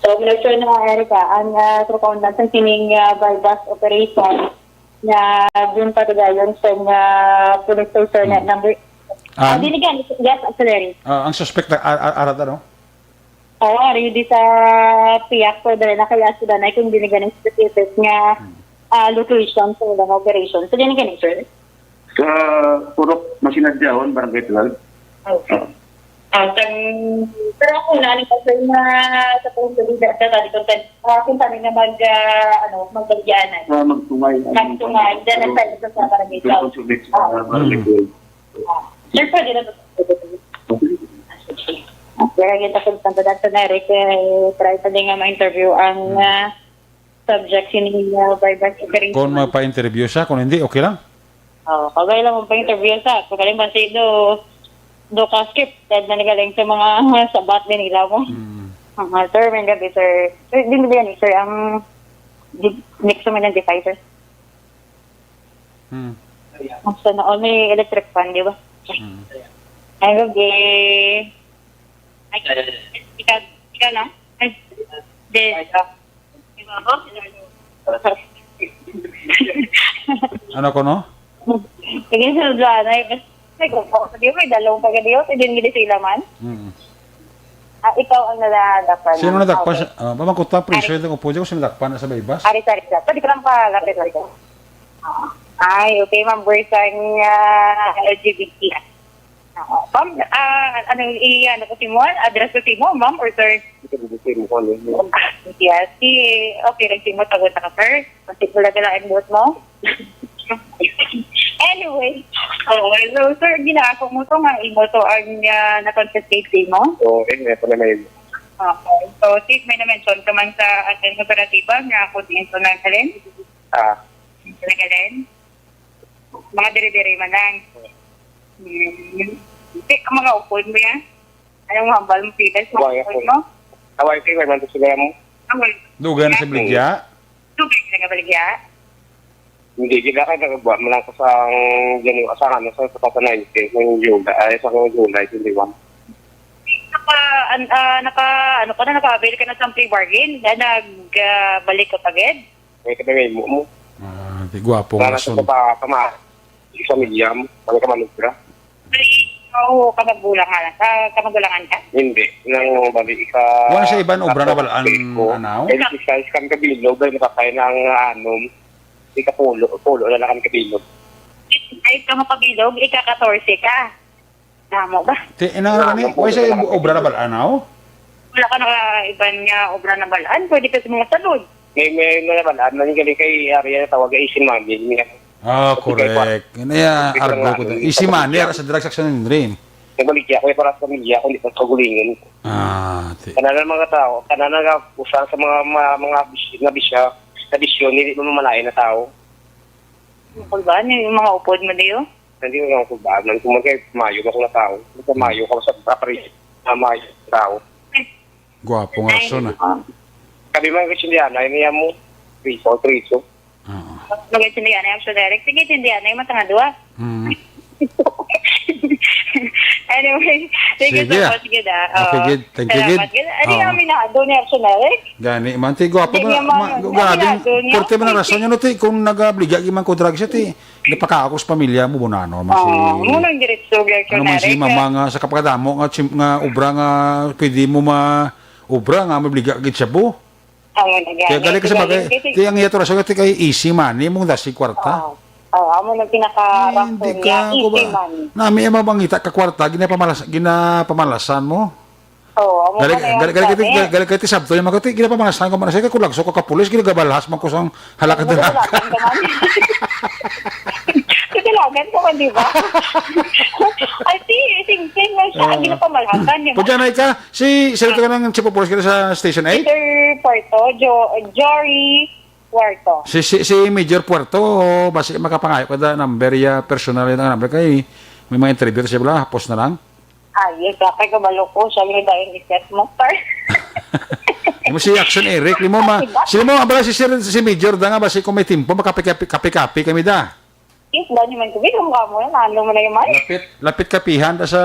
So, minasure na Erica, ang trukondan sa sining bypass operation na dun patigayon sa police station number... Dinigan, yes, auxiliary. Ang suspect na arata, no? Oo, ready sa piyak ko dahil nakaya sila na kung binigyan ng specific nga location sa ilang operation. So, din ganun, sir? Sa Purok Masinadyaon, Barangay 12. Okay. Pero ako na, sir, na sa punto dito sa tali kung kami na magbaligyanan. Magtungay. Magtungay. Then, sa Barangay 12. Barangay 12. Sir, pwede na ba? Kaya kita kung tanto dito na Eric, try pa din nga ma-interview ang subject sininyo by back operation. Kung mapa-interview siya, kung hindi, okay lang. Kagaya lang mo pa-interview sa. Kung kalim ba si do ka scripted na nagaling sa mga sabat din nila mo. Sir, may gabi, sir. Sir, din ba yan, sir, ang next naman ng devices. Sa noon, may electric fan, di ba? Ay, gabi. Ay, ikaw na? Ay, di. Ano ko, no? Sige, sa dyan, ay, kung di ba, may dalawang pagkadiyo, hindi nila sila man. Ikaw ang nadakpan. Sino nadakpan siya? Pamangkuta, presyo ko po dyan kung sino nadakpan sa Baybas. Pwede ko lang palapit lang. Ay, okay, ma'am, ang LGBT. Ma'am, ano ko si mo? Address ko si mo, ma'am, or sir? Yes, okay, lang si mo, tagot na ka, sir. Kasi wala ang buot mo. Anyway, so, sir, ginako mo to nga, imo to ang na-confiscate mo? Oo, may pala na yun. Okay. So, Steve, may na-mention ka man sa ating operatiba nga ako din ito nagkalin? Nagkalin? Mga diri-diri man lang. Hindi ka mga upod mo yan? Anong hambal mo pilas? Mga upod mo? Away kayo, may manto sila mo. Dugan na sa Bligya. Dugan na sa Bligya? Hindi, gila kayo nagagawa mo lang sa ganyan asahan na sa 2019 ng July, ay sa July 21. Nakabili ka na sa pre-bargain? Nagbalik ka pagid? May kabagay mo. Di gwapo nga son. Sana sa isa medium, kami ka malugra. Oo, kamagulangan ka? Hindi, nang bali ka... Wala siya iba na obra na balaan, anaw? Kaya size kami kabilog, dahil nakakain ng anom, ika pulo na lang kami kabilog. Ay, ka mapabilog, ika-14 ka. Namo ba? Wala siya obra na balaan, anaw? Wala ka na ibang obra na balaan, pwede ka sa mga salud. May na balaan, nangyari kay area na tawag ay isin mami. Correct. Kaya argo ko doon. Easy money sa drug section ng drain. Nabaligya ko para sa pamilya ko, hindi pa kagulingin. Kananan mga tao, kananan nga usan sa mga bisyo, hindi mo mamalayan na tao. Kulbaan, yung mga upod mo diyo? Hindi mo nga kulbaan. Kung magkaya mayo ako na tao. Kung mayo ka sa paparis na mayo na tao. Gwapo nga son Kami mga kasindihan, ay niya mo, triso. Mag-itindihan na yung Derek. Sige, tindihan na yung matanga dua. Anyway, sige so much, Gid. Okay, Gid. Thank you, Gid. Ano namin na doon ni Action Derek? Gani, man, ti gwapo ba? Gani, porte mo na rason yun, ti, kung nag-abligya, iman ko drug siya, ti, napaka ako sa pamilya mo, bunano, man si... Munang diretso, Action Ano man si Derek. mama nga, sa kapakadamo, nga ubra nga, pwede mo ubra nga, mabligya kagit siya po. Kaya gali ka sa bagay, kaya ang iyato raso kay easy money mong dasi kwarta. Amo nang pinaka-rason niya, easy money. Nami ang mabangita ka kwarta, ginapamalasan mo. Oo, amo gali ka ti sabto yung magati, ginapamalasan ko man sa kulagso ko kapulis, ginagabalhas man ko sang halakad na. Kailangan ko man, di ba? Ay, sing-sing lang siya. Ang ginapamalasan niya. Pwede na ka, salito ka ng Chief of Police ka sa Station 8? Major Puerto, Jory Puerto. Si Major Puerto, basi makapangayo ka da, number ya, personal yung number kay, may mga interview siya bala, post na lang? Ay, kakay ka maloko, siya yung dahil iset mo, sir. Mo si Action Eric, sino mo, abala si Major da nga, basi kung may timpo, makapi-kapi kami da. Yes, dahil naman ko, bigyan mo ka mo yan, ano mo na yung may? Lapit kapihan sa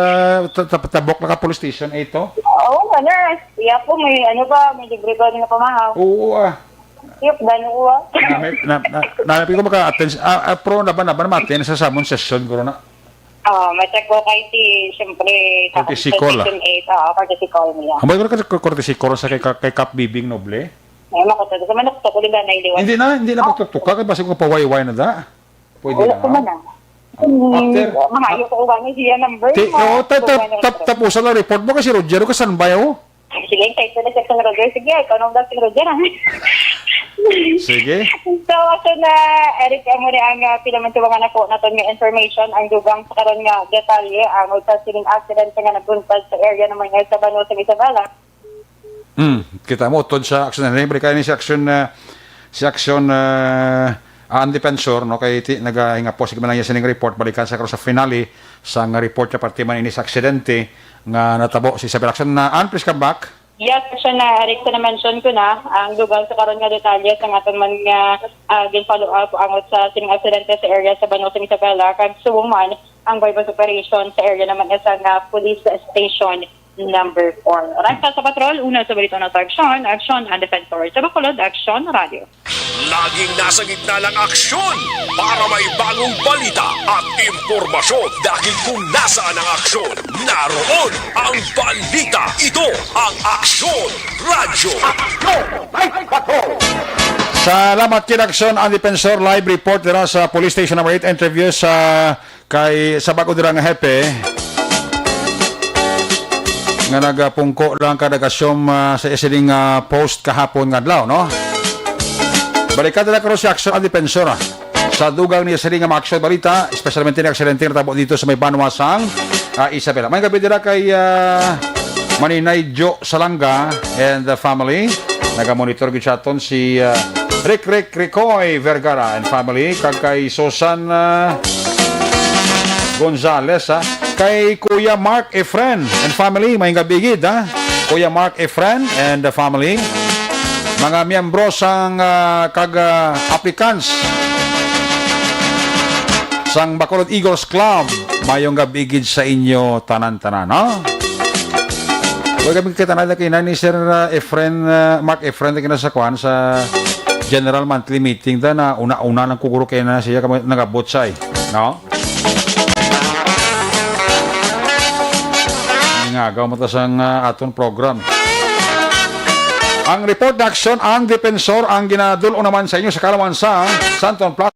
tabok na ka police station 8 to? Oo, nurse. Iya po, may ano ba, may libre ba din na pamahaw? Oo, Yep, dahil ko Namin ko maka-attend, pro na ba na ma-attend sa samon session ko na? ma-check ko kay siyempre, sa Courtesy call, Section 8, courtesy call niya. Ambay ko ka courtesy call sa kay Kap Bibing Noble. Ay, makuta. Sa manok to, kuligan na iliwan. Hindi na pagtutuka kay basi ko pawayway na da. Pwede Wala na. ko man na. Mahayo ko kung ano siya number. Tapusan na report mo kasi Roger ka saan ba yun? Sige, kahit na Section Roger. Sige, ikaw nung daw si Roger. Sige. So, ako na, Eric, ang muli ang pilaman sa mga nako na nga information, ang dugang sa karon nga detalye, ang sa siling accident nga nagbuntas sa area naman nga sa Bano sa Isabela. Kita mo, tod sa action na libre kayo ni si action ang defensor, no, kay nagahinga po, sige man lang yung sining report, balikan sa karon sa finale, sa nga report niya parte man ini sa aksidente, nga natabo si Isabel Action na, please come back. Yes, siya na, Eric, ko na-mention ko na, ang dugang sa karon nga detalye, sa nga man nga gin-follow up ang sa sining aksidente sa area sa Bano sa Isabela, kag suman ang bypass operation sa area naman sa nga police station number 4. Rekta sa patrol, una sa balita na sa action and defensor. Sa Bacolod, Action Radio. Laging nasa gitna ng aksyon para may bagong balita at impormasyon dahil kung nasaan ang aksyon, naroon ang balita. Ito ang Aksyon Radio. Salamat kay Action ang defensor live report dira sa police station number 8 interview sa bago dira nga hepe nga nagapungko lang kadagasyom sa isiling post kahapon nga adlaw, no? Balikan na karon si Action ang defensor sa dugang ni isiling nga action balita, especialmente ni aksidente nga tabo dito sa may Banwasang Isabela. May gabi dira kay Maninay Jo Salanga and the family. Naga-monitor gyud chaton si Ricoy Vergara and family kag kay Susan Gonzales, kay Kuya Mark Efren and family, may gabigid, Kuya Mark Efren and the family, mga miyembro sang applicants sang Bacolod Eagles Club, mayong gabigid sa inyo tanan-tanan, no? Huwag kami kita na kay ni Sir Efren, Mark Efren, sa kwan sa General Monthly Meeting na una-una ng kuguro kayo na siya nagabotsay, no? Nga gaw mo ang aton program. Ang report na action ang defensor ang ginadulo naman sa inyo sa Kalawan sa Santon Plaza.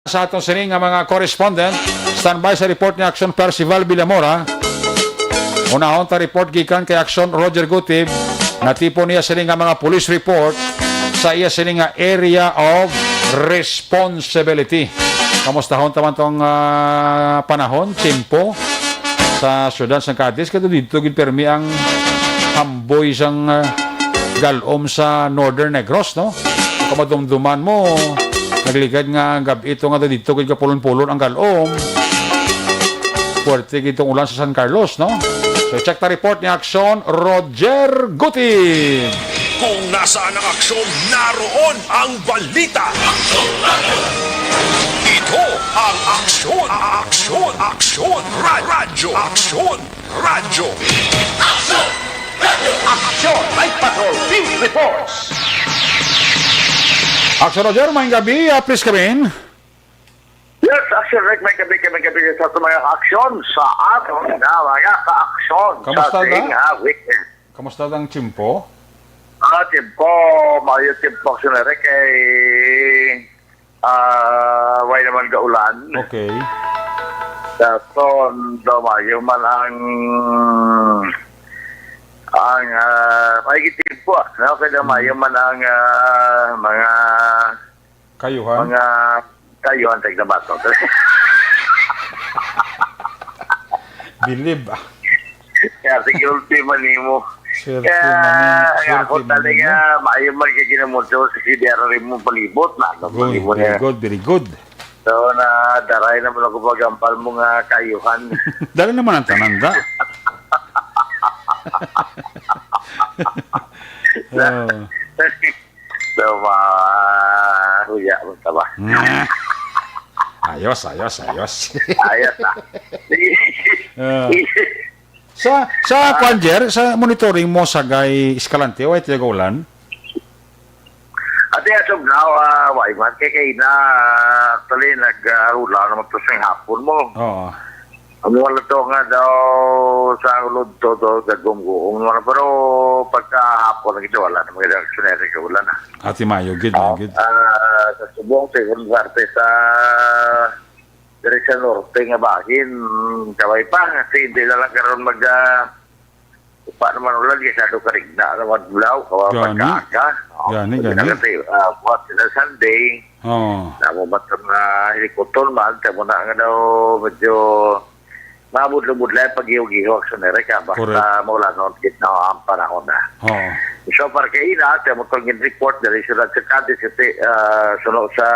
sa atong sining nga mga correspondent, standby sa report ni Action Percival Villamora. Unahon ta report gikan kay Action Roger Gutib, natipo niya sining nga mga police report sa iya sining nga area of responsibility. Kamustahon taman tong panahon, timpo sa syudad sa Cadiz, kato dito gilpermi ang amboy sang galom sa Northern Negros, no? Kamadumduman mo, nagligad nga gabi ito nga dito kay kapulon-pulon ang galom. Puwerte itong ulan sa San Carlos, no? So check the report ni Action Roger Guti. Kung nasaan ang aksyon, naroon ang balita. Ito ang aksyon, radyo. Action Night Patrol Field Reports. Action Roger, may gabi, please come in. Yes, Action Rick, may gabi sa mga aksyon sa aton na mga ka-aksyon Kamusta sa ba? ating weekend. Kamusta ang chimpo? Timpo, mayo timpo Action Rick ay way naman kaulan. Okay. So, mayo man ang mahigit timpo. No? Kaya mayo man ang mga Kayuhan? kayuhan tig na bato. Bilib. Kaya security man mo. Kaya ako talaga maayo man kaya ginamuto sa CDR mo palibot na. Very good. So na daray naman ako pagampal mo nga kayuhan. Dala naman ang tananda. So huya mo ba? Ayos. Ayos na. Sa Kwanjer, sa monitoring mo sa Gay Escalante o ito yung ulan? Ate, as of now, waiman kay na actually nag-rula naman to sa hapon mo. Oo. Ang wala to nga daw sa ulod to gagong-gong naman. Pero pagka hapon, nagito wala na mga reaksyoner ka wala na. Ati Mayo, good. Sa subong, second parte sa direksyon norte nga bahin, kaway pa. Kasi hindi na lang karoon upa naman ulan, kasado ka rin na naman bulaw, kawa pagkaaka. Gani. Kasi, buhat sila Sunday, namumatang helikopter man, kaya muna nga daw medyo mabudlo-budlo yung pag-iw-giho aksonere ka, basta mawala na na ang panahon na. So, para kayo na, kaya mo itong report dahil sila sa Cadiz, kasi sunod sa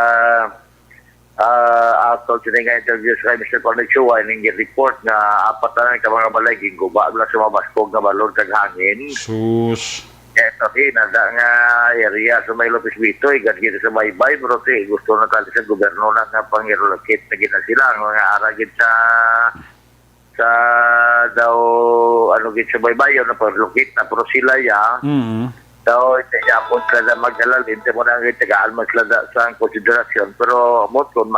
atol siya nga interview sa Mr. Cornechua, yung report na apat na ka mga balay, ginguba wala sa mga baskog na balon kaghangin. Sus. Eto nada nga area sa may Lopez Vito, igad-gid sa baybay, pero gusto na tali sa gobyerno na nga pang-relocate na gina sila, mga aragid sa daw gid sa baybay, yun na pang-relocate na, pero sila daw yapon sila na maghalal, hindi mo na nga taga-almas sila sa konsiderasyon, pero amot kung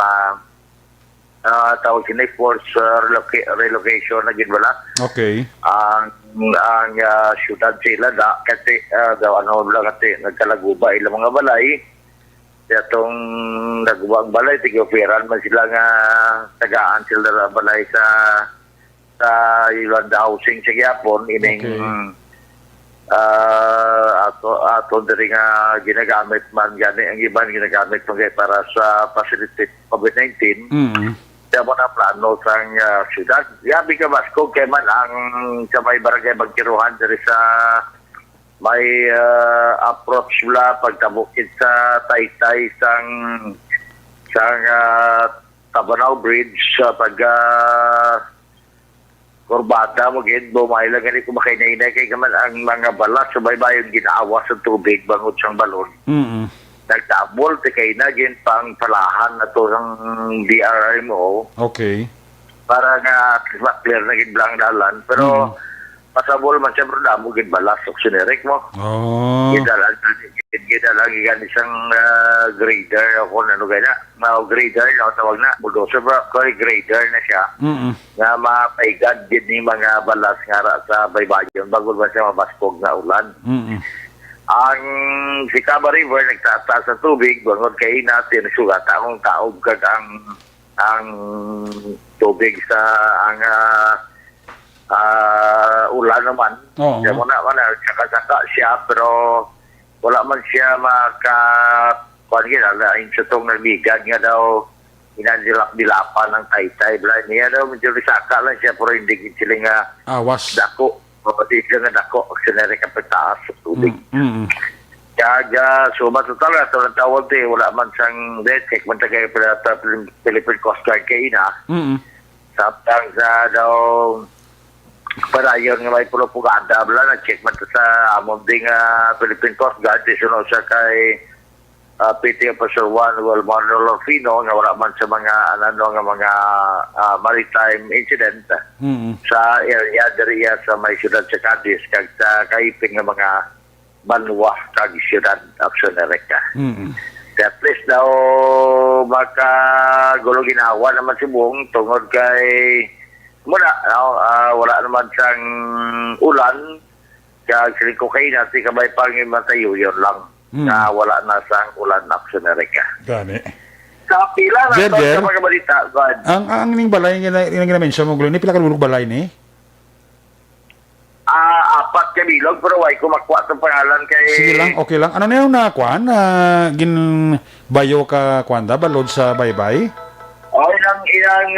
tawag sila force relocation na gid wala. Okay. Ang syudad sila kasi daw kasi nagkalaguba ilang mga balay. Itong naguba ang balay, tig-operan man sila nga tagaan sila na balay sa Yolanda Housing sa Gyapon, ining ato diri nga ginagamit man gani ang iban ginagamit para sa facility COVID-19. Kaya mo na plano sa syudad. Yabi ka Basko, kaya man ang sa may barangay Magkiruhan diri sa may approach mula pagtabukid sa Taytay sang Tabanao Bridge sa Corbata mo gid bumayla gani ko makainay kay gaman ang mga balas sa baybayon ginaawas sa tubig bangod sang balon. Nagtabol kay na gin pang palahan na to ng DRMO. Okay. Para nga clear na gid blang dalan pero pasabol man siya bro mo gid balas oxygeneric mo. Gidalang gani sang grader ako na gana. Mao grader na tawag na bulldozer ba grader na siya. Nga mapaigad gid ni mga balas nga sa baybayon bago ba siya mabaskog nga ulan. Ang si Caba River nagtataas sa tubig, bangod kay natin sugat akong taog kag ang tubig sa ang ulan naman. Oo. Kaya muna saka siya pero wala man siya kuan ayon sa tong nagbigan nga daw inadilap-dilapan ng taytay bla niya daw medyo risaka lang siya pero hindi sila nga Awas. dako o di sila nga dako sinari ka pagtaas sa tubig. Kaya so matotal na ito ng tawag wala man siyang death check man tagay Philippine Coast Guard kay ina. Samtang sa daw para yun nga may propaganda bla na check man sa among ding Philippine Coast Guard sunod sa kay PT Officer 1 Walmar Lorfino nga wala man sa mga nga mga maritime incident sa area diriya sa may siyudad sa Cadiz kag sa kaiping nga mga banwa kag siyudad of Sonerica. At least daw makagulo ginawa naman si Buong tungod kay muna wala naman siyang ulan kag siliko kay natin kabay pangimatayo yun lang na wala na sang ulan of Sonerica. Gani. Sa pila na ito Ger, sa mga balita. Ang ning balay nga ginamention mo gulo ni pila ka lulog balay ni? Apat ka bilog pero why ko makuha sa pangalan kay Sige lang, okay lang. Ano na yung nakuan? Bayo ka kwanda balod sa baybay? ilang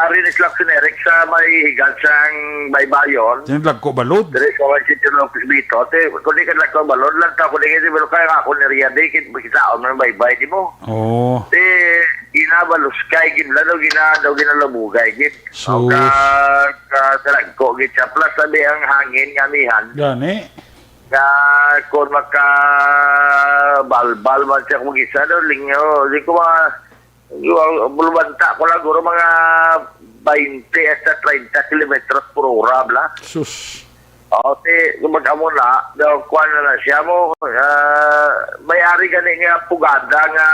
Rinis Laxonerik sa may higat sang baybayon. Sinaglag ko balod? Dari ko man si Tino Pisbito. Kung di ka lang ko balod lang ta, kung di ka pero kaya ako ni Riyadi, makitaon mo ng baybay di mo. Oo. Ginabalos kay ginlalo ginalabugay gid. So Kasalag ko gid sa plus sabi ang hangin ngamihan. Gani. Nga kung maka balbal man siya kung isa do lingyo di ko bulubanta ko lang guro mga 20 hasta 30 kilometros per hora bla. Sus. Gumagamo na daw kuan na siya mo may-ari gani nga pugada nga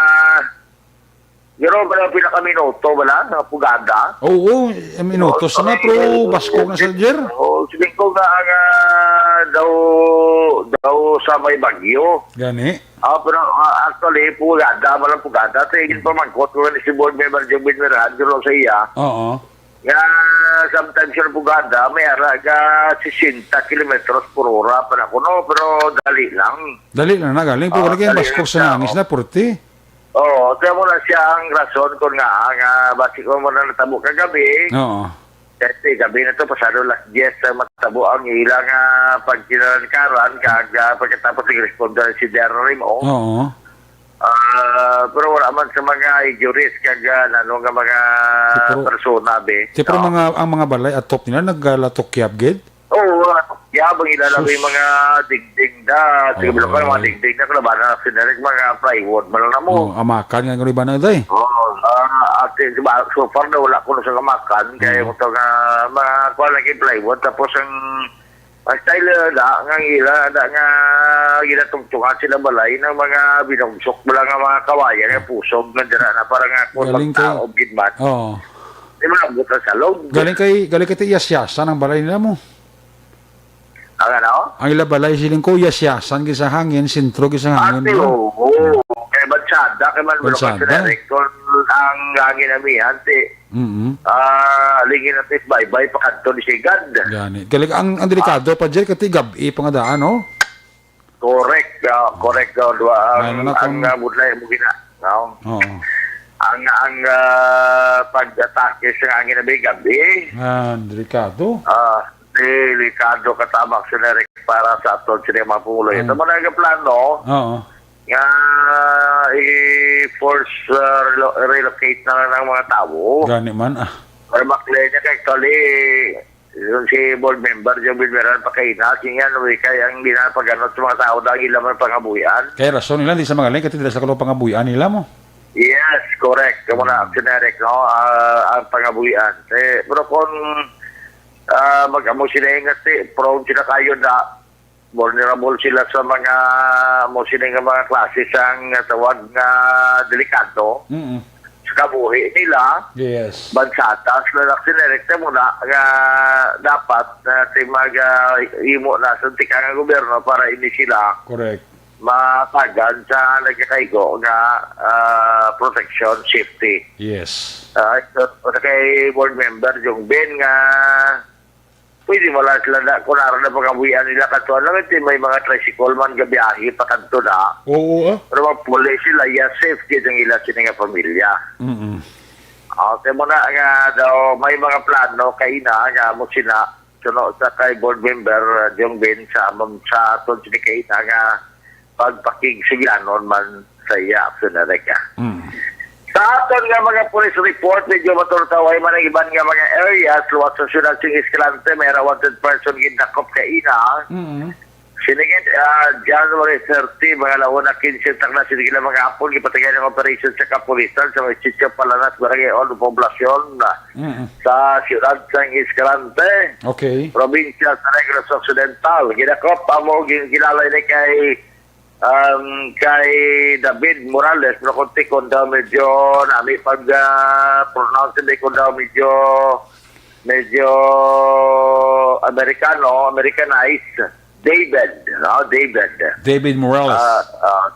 giro ba pinaka-minuto bala nga pugada? Oo, minutos na pero basko na sa jer. Sabihin ko nga daw sa may bagyo. Gani. Pero actually pugada malang pugada tigil pa magkot ko ni si board member Jobin Merad giro sa iya. Oo. Nga sometimes yung pugada may araga 60 kilometros per hora pa na kuno pero dali lang. Dali lang na galing pero lagi basko sa nangis na purti. Kaya mo na siya ang rason kung nga basi ko mo na natabo kagabi. Oo. Kasi gabi na to pasado last 10 matabo ang ilang pagkinankaran kag pagkatapos nag-responder si Darren mo. Oo. Pero wala man sa mga injuries kag nga mga persona be. Pero ang mga balay at top nila naglatokyap gid. Bang ilalagay yung mga digdig na siguro ko yung mga digdig na kalabanan na sinarik mga plywood malang na mo. Amakan nga iba na day. So far na wala ko na sa kamakan kaya mo ito nga mga quality plywood tapos ang style nga nga ginatungtungan sila balay ng mga binungsok bala nga mga kawayan nga pusog na dira na parang nga kung magtaob gidman. Di mo nabot na sa loob. Galing kay iyas-yasan ang balay nila mo. Ang ano? Ang ila balay siling ko iyas-yasan sa hangin, sintro sa hangin. Kaya bansada, kaya man mo kung ang hangin namihan, lingin natin bye-bye pa kanto ni Sigad. Gani. Galing ang delikado pa dyan, kati gabi pangadaan, no? Correct daw. Ang budlay mo gina. Ang pag-atake sa hangin na gabi. Delikado. Delikado katamak sinerik para sa atol sinema pulo. Ito man ang plano. Nga i-force relocate na lang ng mga tao. Gani man Para maklay niya kay actually si board member Jobin Meran pakaina kaya ang ginapaganot sa mga tao dahil laman pangabuyan. Kaya rason nila di sa mga kasi dila sa kalong pangabuyan nila mo. Yes, correct. Kamo na generic no ang pangabuyan. Pero kung mag-amo sila nga prone sila kayo na vulnerable sila sa mga mga klase sang tawag nga delikado sa kabuhi nila. Yes. Bansatas na sinerekta mo na nga dapat na mag-imo na sa tikang gobyerno para ini sila correct matagan sa nagkakaigo nga protection, safety. Yes. Kay board member, yung Ben nga, pwede wala sila na, kunara na pag-abuyan nila kanto. Alam ito, may mga tricycle man gabiyahe pa kanto na. Oo, Pero mga police sila, safety ng ila sila nga pamilya. Okay mo na nga daw, may mga plano kay na, nga mo sina, sa kay board member, yung Ben, sa aton sila kay na nga, pagpakigsiganon man sa iya, sunarek ka. Sa aton nga mga police report, medyo matultaway man ang iban nga mga areas, luwas sa Siyudad Sing Escalante, may wanted person ginakop kay ina. Sinigit, January 30, mga launa 15, tak na sinigila mga apon, gipatagan ng operation sa kapulisan sa mga Chicho Palanas, barangay Old Poblacion, sa Siyudad Sing Escalante, probinsya sa Negros Occidental. Ginakop, ginalay na kay David Morales, pero kunti kung daw medyo nami pag-pronounce ko daw medyo Americanized. David Morales.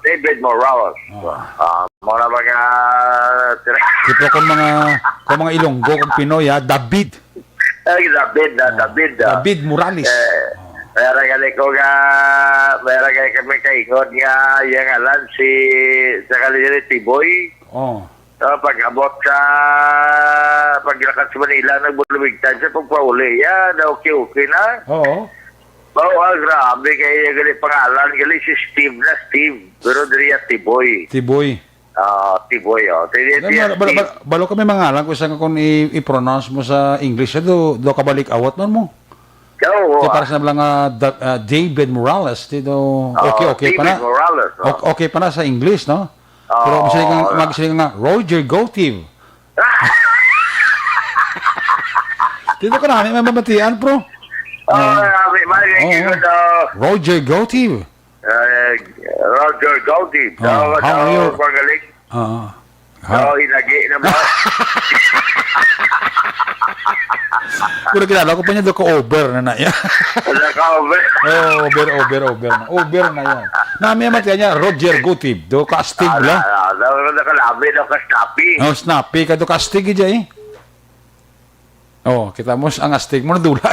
David Morales. Mga mga Tipo kung mga Ilonggo, kung Pinoy, David. David Morales. Mayroon kami kaingon nga yung alam sa kalili Tiboy. Pag-abot paglakad sa Manila, nagbulubigtan siya pagpauli. Okay na. Grabe kayo gali pangalan. Gali si Steve. Pero diri Tiboy. Tiboy. Balo kami mangalan kung saan kung i-pronounce mo sa English. Do kabalik awat nun mo. Para sa lang David Morales, okay pa na. Morales, okay pa na sa English, no? Pero magsiling nga Roger Gotive. Dito ka namin mamamatian, bro. Roger Gotive. Roger Gotive. How are you? Magaling. Inagi na ba? Kung kilala ko pa niya, over na yan. Over na yan. Namin naman niya, Roger Gotive. Do kastig lang. Snappy. Ka do kastig dyan kita mo ang astig mo na dula.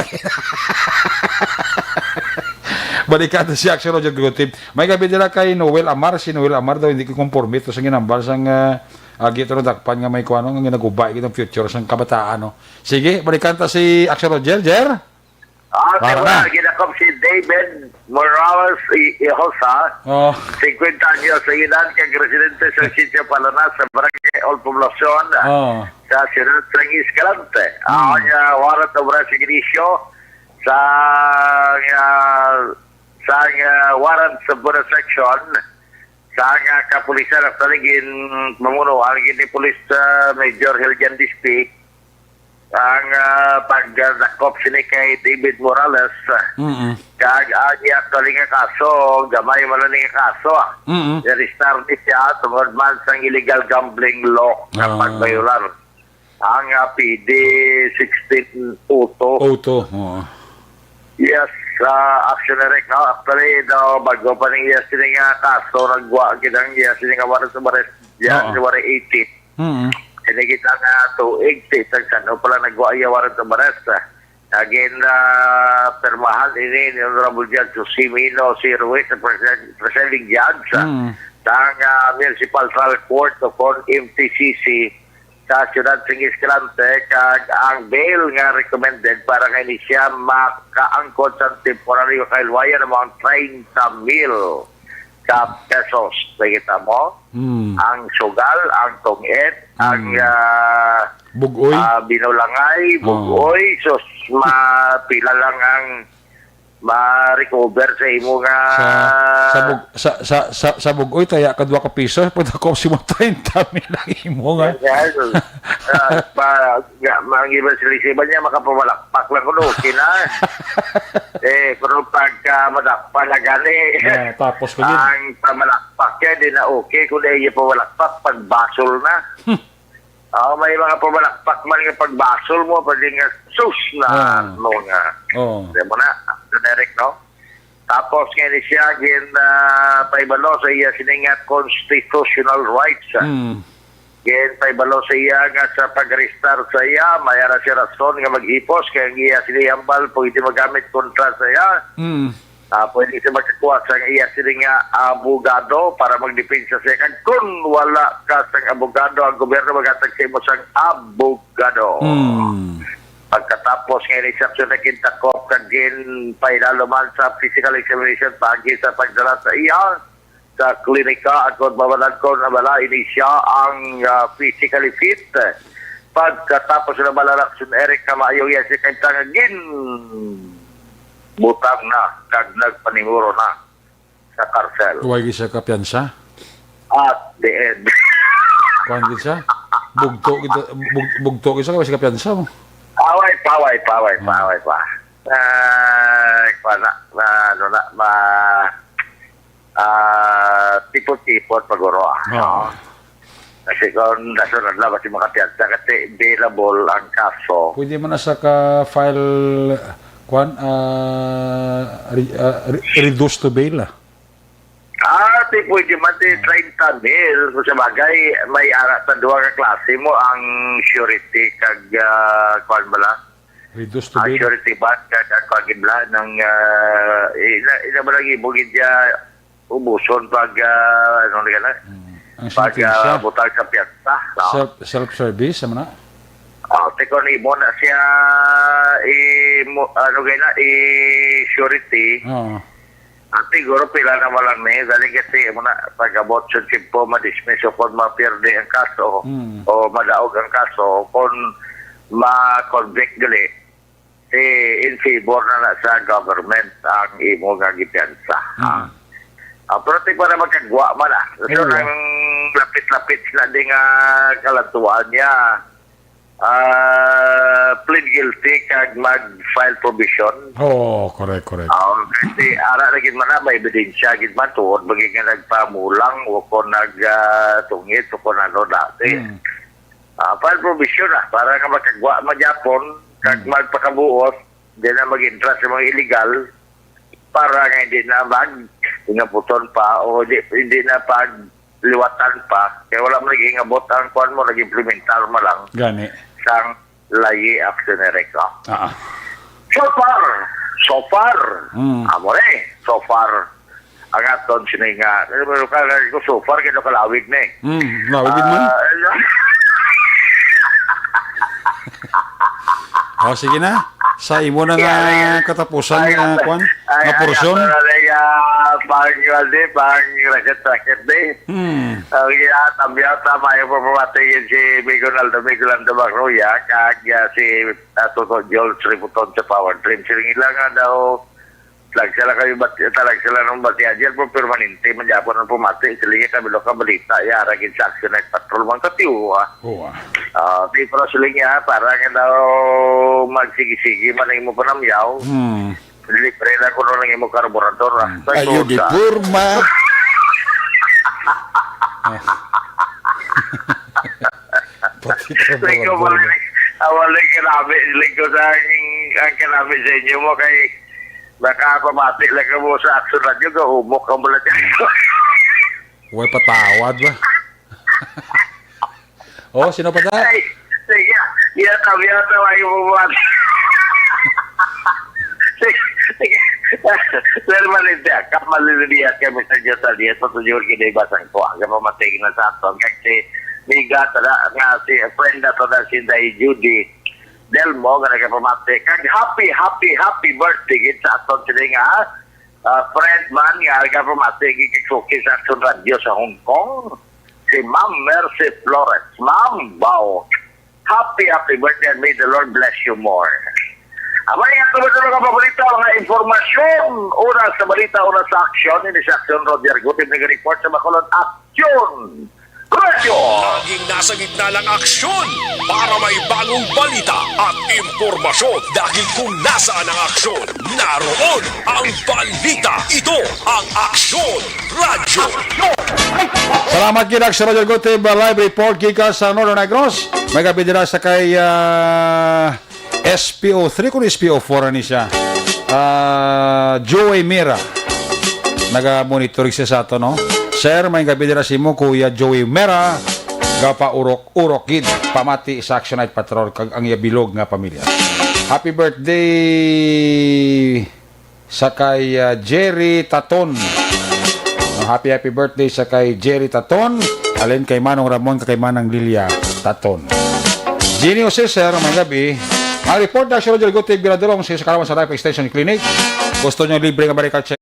Balikan si Action Roger Gotive. May gabi nila kay Noel Amar. Si Noel Amar daw hindi ko conforme ito sa ginambal sang gito dakpan nga may kuano nga ginagubay kitong future sang kabataan, no. Sige, balikan ta si Action Roger, Jer. Ginakop si David Morales Ihosa. 50 anyos sa edad, kag residente sa Chicho Palanas sa barangay Old Poblacion. Sa Siyudad Sing Escalante. Warat na oras ignisyo sa warrant sa Bura Section sa kapulisan at taligin mamuno ang ni Police Major Hiljan Dispi ang pagdakop sini kay David Morales kag agya talinga kaso gamay man nga kaso restart siya tungod man sang illegal gambling law na pagbayular ang PD 16 Auto. Yes, Action Direct now. Actually, bago pa rin sila nga kaso, nagwa, kitang sila nga waran sa bares, sa waran 80. Sinigita nga 280, saan pala nagwa waran sa bares. Again, permahan ini, ni Honorable Judge Josimino si Ruiz, the presiding judge, sa Municipal Trial Court of MTCC, sa Siyudad Sing Escalante, kag ang bail nga recommended para kay siya makaangkot sa temporary kailwayan ng mga 30,000 ka pesos. Nakita mo? Ang sugal, ang tungit, ang bugoy, binulangay, bugoy, so mapila lang ang ma-recover sa imo nga sa bugoy taya ka 2 ka piso pag ako si mo 30,000 lang imo nga mangiba sila niya makapamalakpak lang kuno kina pero pagka madakpan na gani tapos ko din ang pamalakpak niya di na okay kung iya pamalakpak pagbasol na may mga pamalakpak man nga pagbasol mo pwede nga sus na nga di mo na generic, no? Tapos ngayon siya paibalo sa iya sininga constitutional rights. Gen paibalo sa iya nga sa pag-restart sa iya, mayara siya rason nga maghipos kaya iya siniyambal pwede magamit kontra sa iya. Pwede siya magkakuha sa iya sininga abogado para magdepensa sa iya. Kung wala ka sa abogado, ang gobyerno magatag sa imo sang abogado. Pagkatapos ngayon exception na kintakop kagin pailaluman sa physical examination pagi sa pagdala sa iya sa klinika at kung babalan ko na bala ini siya ang physically fit. Pagkatapos na malalaksyon Eric Camayo yan si kagin butang na kag nagpanimuro na sa karsel. Huwag siya kapiyansa? At the end. Kuhan siya? Bugto kita kasi kapiyansa mo? Paway pa. Tipot-tipot paguro. Kasi kung nasunod lang kasi makapiyansa kasi available ang kaso. Pwede mo na sa ka-file reduced to bail Pwede man din 30 mil. Kung sa bagay, may ara sa duwa ka klase mo ang surety kag kuan bala. Reduced to ang bail. surety bond kag kuan bala ng ina ba lagi bugid ya ubuson pag ano nga na. Pag butang sa piyesta. Self-service naman na? Teko ni mo na siya ano nga na surety. Siguro pila na walang dali kasi muna pag-abot sa po ma-dismiss o kung ma-pierde ang kaso o madaog ang kaso kung ma-convict gali in favor na sa government ang imo nga gipiyansa. Pero tigpa na magkagwa man so nang lapit-lapit sila din nga kalatuan niya plead guilty kag mag-file provision. Correct. Kasi ara na gid man na may ebidensya gid man tuod bagi nga nagpamulang o kung nagtungit o kung ano dati. File provision para ka makagwa magyapon kag magpakabuos di na mag-interest sa mga illegal para nga hindi na ingabuton pa o hindi na pagliwatan pa kaya wala mo naging abot ang kuan mo nag-implementar mo lang. Gani. Sang layi actionary ka. So far. So far. Ang aton sininga. So far, kaya kalawig na lawig man? Sige na. Sa imo na nga katapusan nga kuan nga porsyon. Bang raket din. Tambiyata may pamamatay si Miguelando Magroya kag si Toto Joel Tributon sa Power Dream. Siling ilang daw sila kayo talag sila ng batiadyan po permanente manjapon ang pumati siling kabilo ka balita yara gid sa action at patrol man katiwa. Pero siling para nga daw magsigi-sigi man imo panamyaw. Libre na ko nung imo karburador. Ayo di purma. Awalay lingko sa ang kanabi sa inyo mo kay baka pamati lang ka mo sa action radio ka humok ka mula dyan. Huwag patawad ba? Sino pa da? Sige, yata ay bumati. Sige. Normalmente, kamaliliya kami sa Diyos sa Diyos, tutuyor kinibasang ko, aga pamatigin na sa aton. Kasi, bigat nga si friend na to na si Day Judy Delmo, nga nagpamatig. Kag happy birthday gid sa aton sila nga, friend man nga nagpamatig, kikisuki sa aton radio sa Hong Kong, si Ma'am Mercy Flores. Ma'am, wow, happy birthday and may the Lord bless you more. Amay nga tuloy-tuloy ka paborito mga informasyon. Una sa balita, una sa aksyon. Hindi sa aksyon, Roger Gutim nag-report sa Bacolod Aksyon Radio. Laging nasa gitna ng aksyon para may bagong balita at impormasyon. Dahil kung nasaan ang aksyon, naroon ang balita. Ito ang Aksyon Radio. Salamat kina sa Roger Gutim live report kika sa Northern Negros. May kapidira sa kay SPO3 kung SPO4 ni siya. Joey Mira. naga-monitoring siya sa ato, no? Sir, may gabi dira si mo, Kuya Joey Mera, gapa urok gid, pamati sa Action Night Patrol, kag ang yabilog nga pamilya. Happy birthday sa kay Jerry Taton. Happy birthday sa kay Jerry Taton. Alin kay Manong Ramon, kay Manang Lilia Taton. Genio Cesar, may gabi. Ang report na Action Radio Gotig Biradorong sa Karawan sa Life Extension Clinic. Gusto nyo libre nga medical check.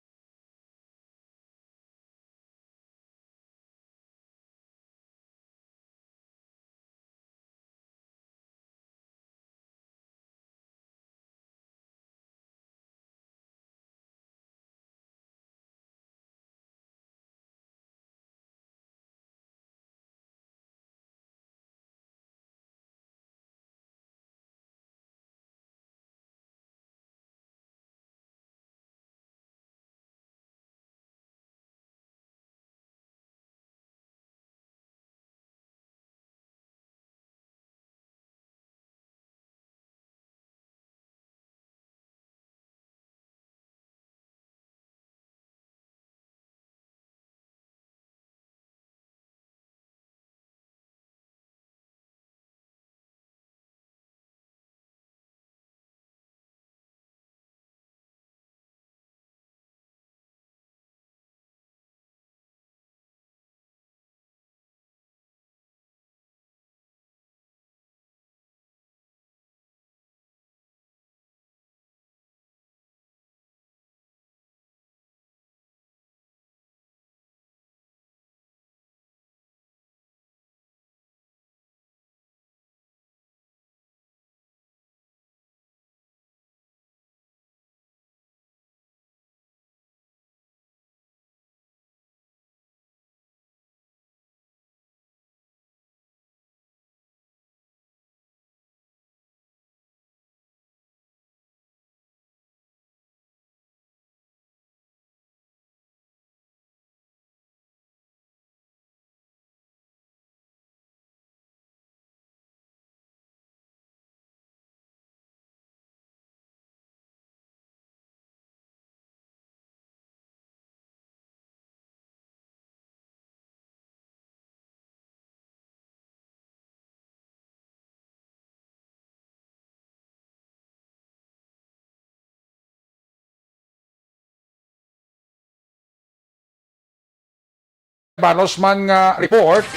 Banosman nga report.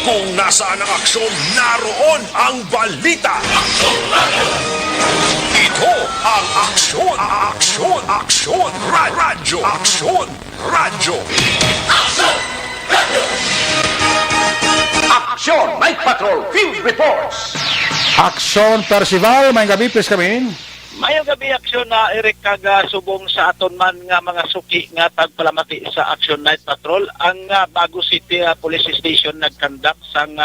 Kung nasaan ang aksyon, naroon ang balita. Ito ang aksyon, radyo. Action Night Patrol Field Reports. Action Percival, may gabi, please come in. Mayong gabi aksyon na Eric kaga subong sa aton man nga mga suki nga tagpalamati sa Action Night Patrol. Ang Bago City Police Station nagkandak sang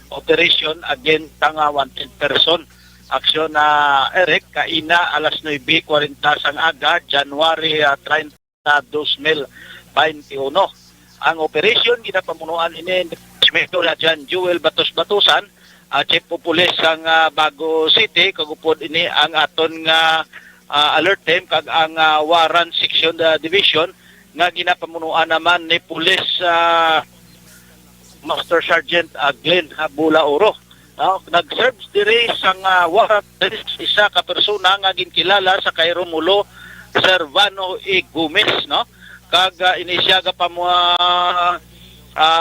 operation against ang wanted person. Aksyon na Eric kaina alas 9:40 sang aga, January 30, 2021. Ang operation ginapamunuan ini Inspector Jan Joel Batos-Batusan, Chief of Police ang Bago City, kagupod ini ang aton nga alert team kag ang Warrant Section Division nga ginapamunuan naman ni Police Master Sergeant Glenn Bulauro. Nag-serve diri sang warrant isa ka persona nga ginkilala sa kay Romulo Servano E. Gomez, no? Kag inisya ga pa mo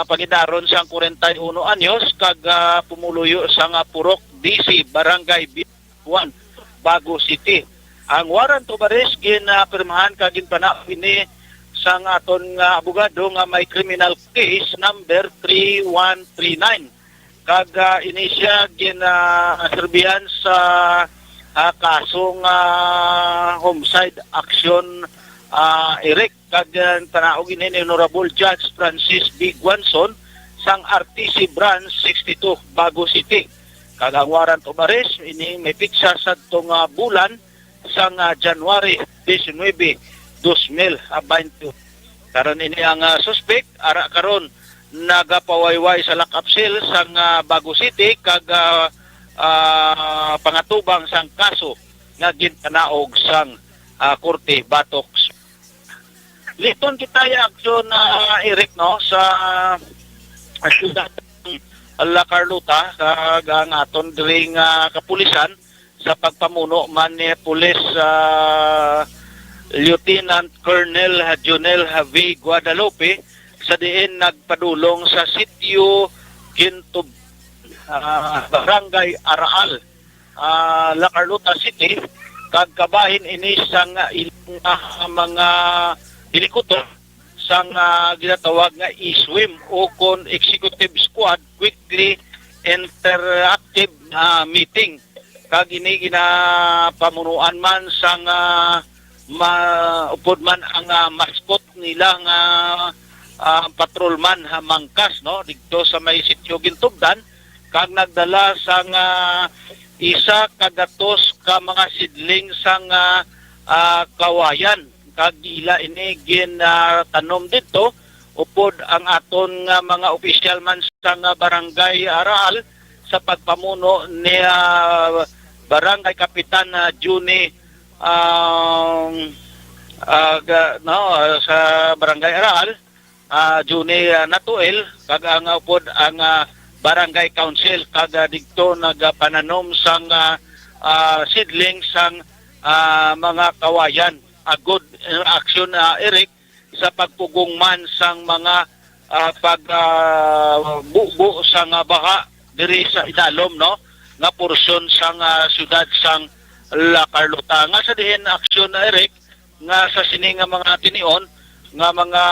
paginaron sang 41 anyos kag pumuluyo sang Purok DC Barangay B1 Bago City. Ang warrant of arrest ginapirmahan kag ginpanao ini sang aton nga abogado nga may criminal case number 3139 kag inisya ginaserbihan sa kasong homicide action Eric kag tanaog ini ni Honorable Judge Francis B. Guanson sang RTC Branch 62 Bago City. Kag ang warrant of arrest ini may piksa sa tong bulan sang January 19, 2020. Karon ini ang suspect ara karon nagapawayway sa lock-up cell sang Bago City kag pangatubang sang kaso nga gintanaog sang Korte Batok. liton kita yung aksyon na Eric, no, sa siyudad ng La Carlota, kag ang aton diri nga kapulisan sa pagpamuno man ni Police Lieutenant Colonel Jonel V. Guadalupe sa diin nagpadulong sa sitio Quintub, Barangay Araal, La Carlota City, kag kabahin ini sang ilang mga helikopter sang ginatawag nga ISWIM o kon Executive Squad Quickly Interactive Meeting. Kag ini ginapamunuan man sang upod man ang mascot nila nga patrolman Mangkas, no, dito sa may sitio Gintubdan, kag nagdala sang isa kagatos ka mga sidling sang kawayan, kag ila ini tanom dito upod ang aton nga mga opisyal man sang barangay Araal sa pagpamuno ni Barangay Kapitan Juni sa Barangay Araal, Juni Natuel, kag ang upod ang Barangay Council, kag dito nagpananom sang seedling sang mga kawayan. A good action, Eric, sa pagpugong man sang mga pagbubo sang baha diri sa idalom, no, nga porsyon sang siyudad sang La Carlota. Nga sa dihin aksyon, Eric, nga sa sini nga mga tinion nga mga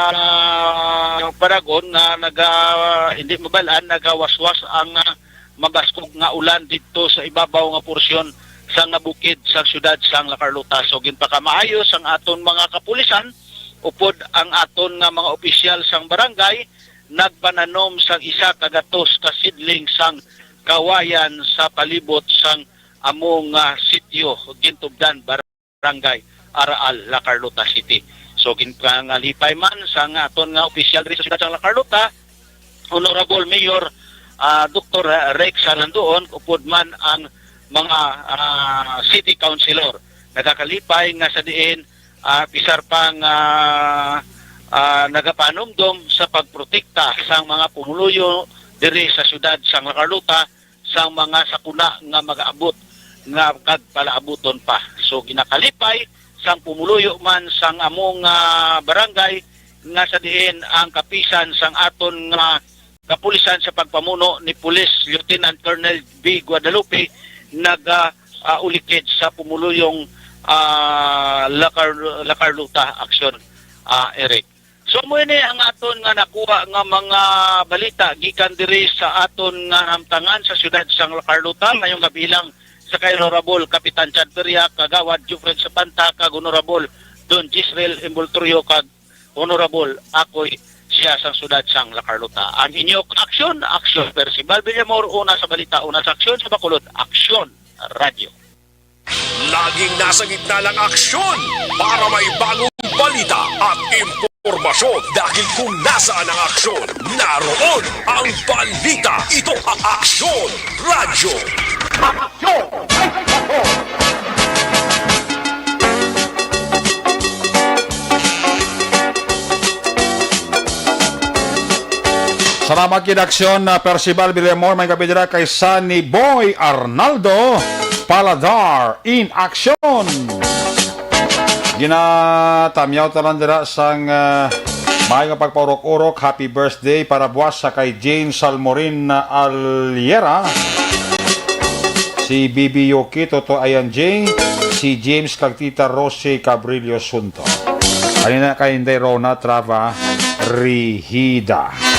paragon nga hindi mabalaan, nagawaswas ang mabaskog nga ulan dito sa ibabaw nga porsyon sang bukid sa siyudad sang La Carlota. So ginpakamaayos ang aton mga kapulisan upod ang aton nga mga opisyal sang barangay nagpananom sang isa kagatos ka seedling sang kawayan sa palibot sang among sitio Gintubdan, Barangay Araal, La Carlota City. So ginpangalipay man sang aton nga opisyal diri sa siyudad sang La Carlota, Honorable Mayor Dr. Rex Salandoon, upod man ang mga city councilor. Nagakalipay nga sa diin pisar pang nagapanumdom sa pagprotekta sang mga pumuluyo diri sa siyudad sang La Carlota sang mga sakuna nga mag-aabot nga kagpalaabuton pa. So ginakalipay sang pumuluyo man sang among barangay nga sa diin ang kapisan sang aton nga kapulisan sa pagpamuno ni Police Lieutenant Colonel V. Guadalupe nag-ulikid sa pumuluyong La Carlota action, Eric. So mo ini ang aton nga nakuha nga mga balita gikan diri sa aton nga namtangan sa siyudad sang La Carlota ngayong kabilang sa kay Honorable Kapitan Chad Peria, Kagawad Jufred Sapanta, kag Honorable Don Gisrael Embultorio, kag Honorable Akoy siya sang siyudad sang La Carlota. Ang inyong aksyon, Percival Villamor, una sa balita, una sa aksyon sa Bacolod, Aksyon Radio. Laging nasa gitna ng aksyon para may bagong balita at impormasyon, dahil kung nasaan ang aksyon, naroon ang balita. Ito ang Aksyon Radio. Salamat kinaksyon na Percival Villamor, may kabidra kay Sunny Boy Arnaldo Paladar in action. Ginatamyaw talan dira sang may nga pagpaurok-urok. Happy birthday para buwas sa kay Jane Salmorin Aliera, si Bibi Yoki Toto Ayan Jane, si James kag Tita Rose Cabrillo Sunto. Kanina kay Inday Rona Trava Rihida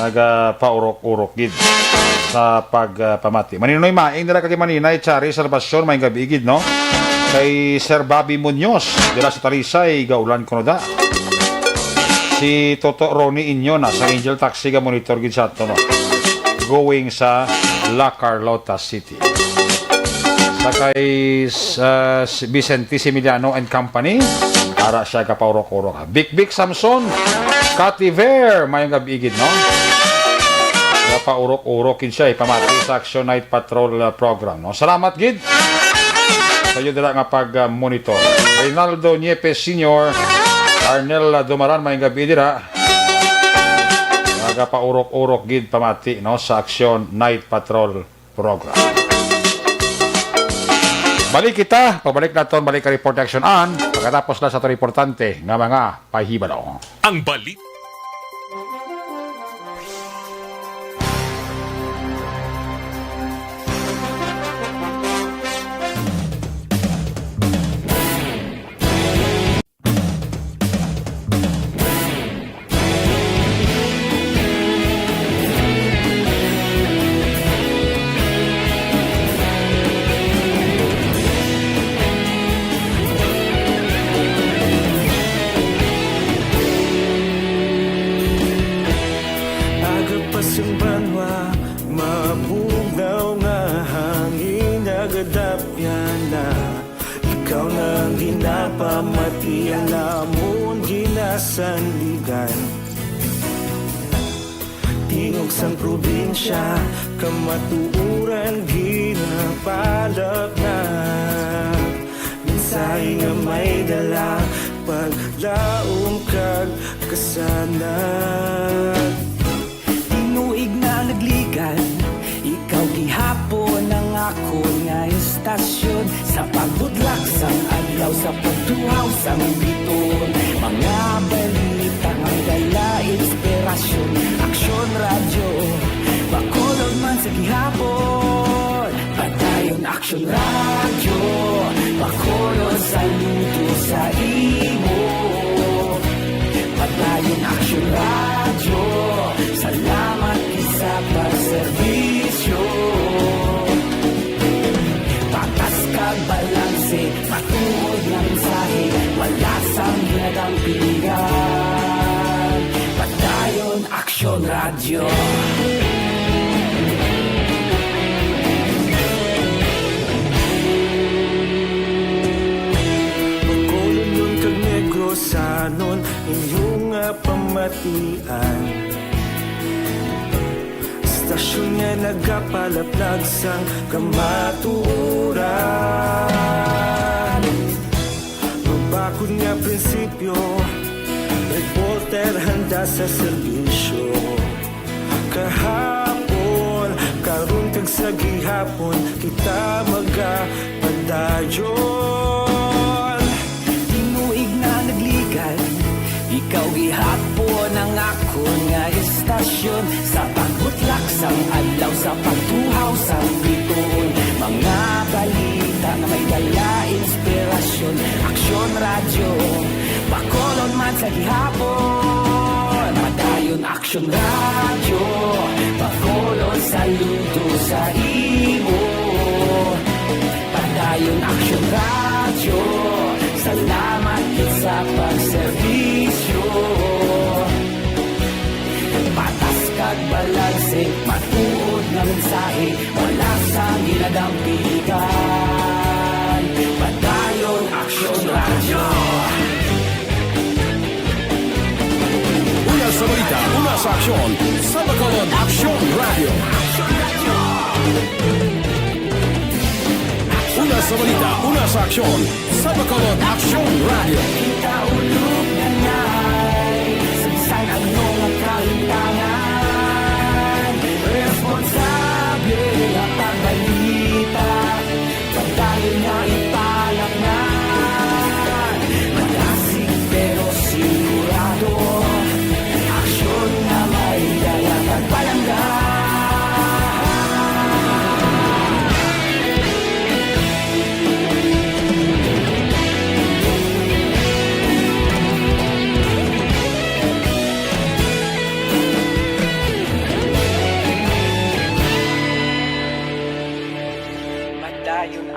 nagapaurok-urok gid sa pagpamati. Maninoy maing dira kay Maninay Chari Salvacion, may gabi gid, no, kay Sir Bobby Muñoz dira sa Talisay, Gaulan Konoda, si Toto Ronnie Inyona sa Angel Taxi ga monitor gid sa ato, no, going sa La Carlota City. Sa kay Vicente Similiano and Company, para siya kapaurok-urok. Big Samson Cativer, may gabi gid, no, paurok-urokin siya, pamati sa Action Night Patrol program, no. Salamat gid kayo dira nga pag monitor. Reynaldo Niepes Sr., Arnel Dumaran, may gabi dira. Nagapaurok-urok gid pamati no sa Action Night Patrol program. Balik kita, pabalik naton balik ka report action an pagkatapos na sa to importante nga mga pahibalo. Ang balit. Agapasang banwa, mabugaw nga hangin agadapyan na ikaw nang ginapamatian namon ginasanligan. Tingog sang probinsya, kamatuuran ginapalap na minsay nga may dala paglaom kag kasanag. Tinuig na nagligan, ikaw gihapon ang ako nga istasyon sa pagbudlak sang adlaw sa pagtuhaw sang biton. Mga balita nga dala inspirasyon, Aksyon Radyo Bacolod man sa gihapon. Padayon Aksyon Radyo Bacolod, saludo sa imo. Padayon Aksyon Radyo, salamat sa pagserbisyo. Patas kag balanse, matuod ng mensahe, wala sang ginadang pilihan. Padayon Aksyon Radyo. Bacolod nun kag Negrosanon, inyong pamatian. Stasyon nga nagapalaplag sang kamatuuran. Mabakod nga prinsipyo, reporter handa sa serbisyo. Kahapon, karon kag sa gihapon, kita magapadayon. Tinuig na nagligan, ikaw gihapon ang ako nga istasyon sa pagbutlak sang adlaw sa pagtuhaw sang biton. Mga balita na may dala inspirasyon, Aksyon Radyo Bacolod man sa gihapon. Padayon Aksyon Radyo Bacolod, saludo sa imo. Padayon Aksyon Radyo, salamat sa pagserbisyo. Patas kag balanse, matuod na mensahe, wala sang ginadang pilihan. Padayon Aksyon Radyo. Una sa balita, una sa aksyon, sa Bacolod Aksyon Radio. Una sa balita, una sa aksyon, sa Bacolod Aksyon Radio. Kita ulog na ngay, sagsay ang mga kalintangan. Responsable at pagbalita, pagdayon na ipalak na. Magasig pero sigurado, aksyon na may dala pagpalanggan.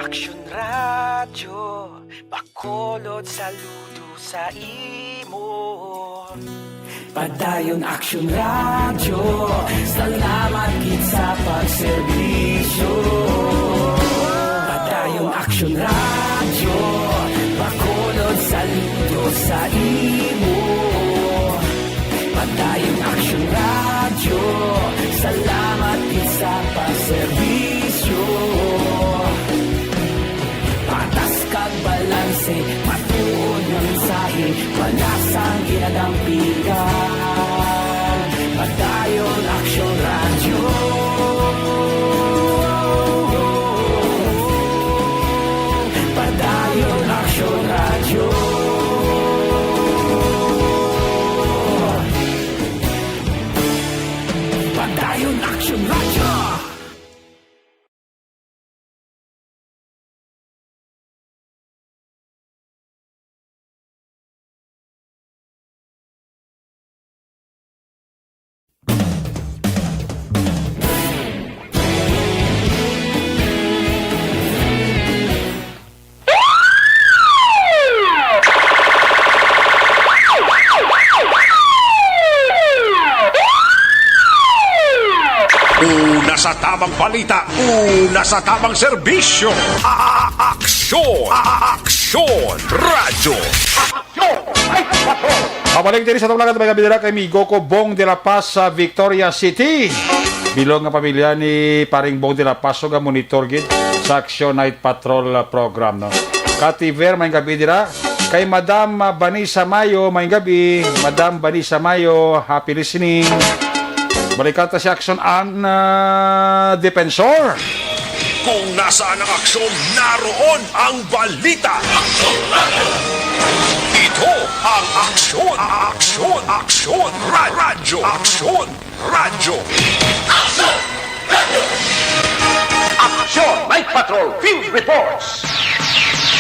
Aksyon Radyo Bacolod, saludo sa imo. Padayon Aksyon Radyo, salamat gid sa pagserbisyo. Padayon Aksyon Radyo Bacolod, saludo sa imo. Padayon Aksyon Radyo, salamat gid sa pagserbisyo. Patas kag balanse, matuod ng mensahe, wala sa Una sa tamang balita, una sa tamang serbisyo. Aksyon! Aksyon! Radyo! Pabalik din sa tablagan mga kabidira kay Migoko Bong de la Paz sa Victoria City. Bilog nga pamilya ni paring Bong de la Paz nga monitor gid sa Action Night Patrol program. No? Kativer may kabidira kay Madam Vanessa Mayo may gabi. Madam Vanessa Mayo, happy listening. Balikata si Action ang Defensor. Kung nasaan ang aksyon, naroon ang balita. Ito ang aksyon, aksyon, aksyon, radyo, aksyon, radyo. Action Night Patrol Field Reports.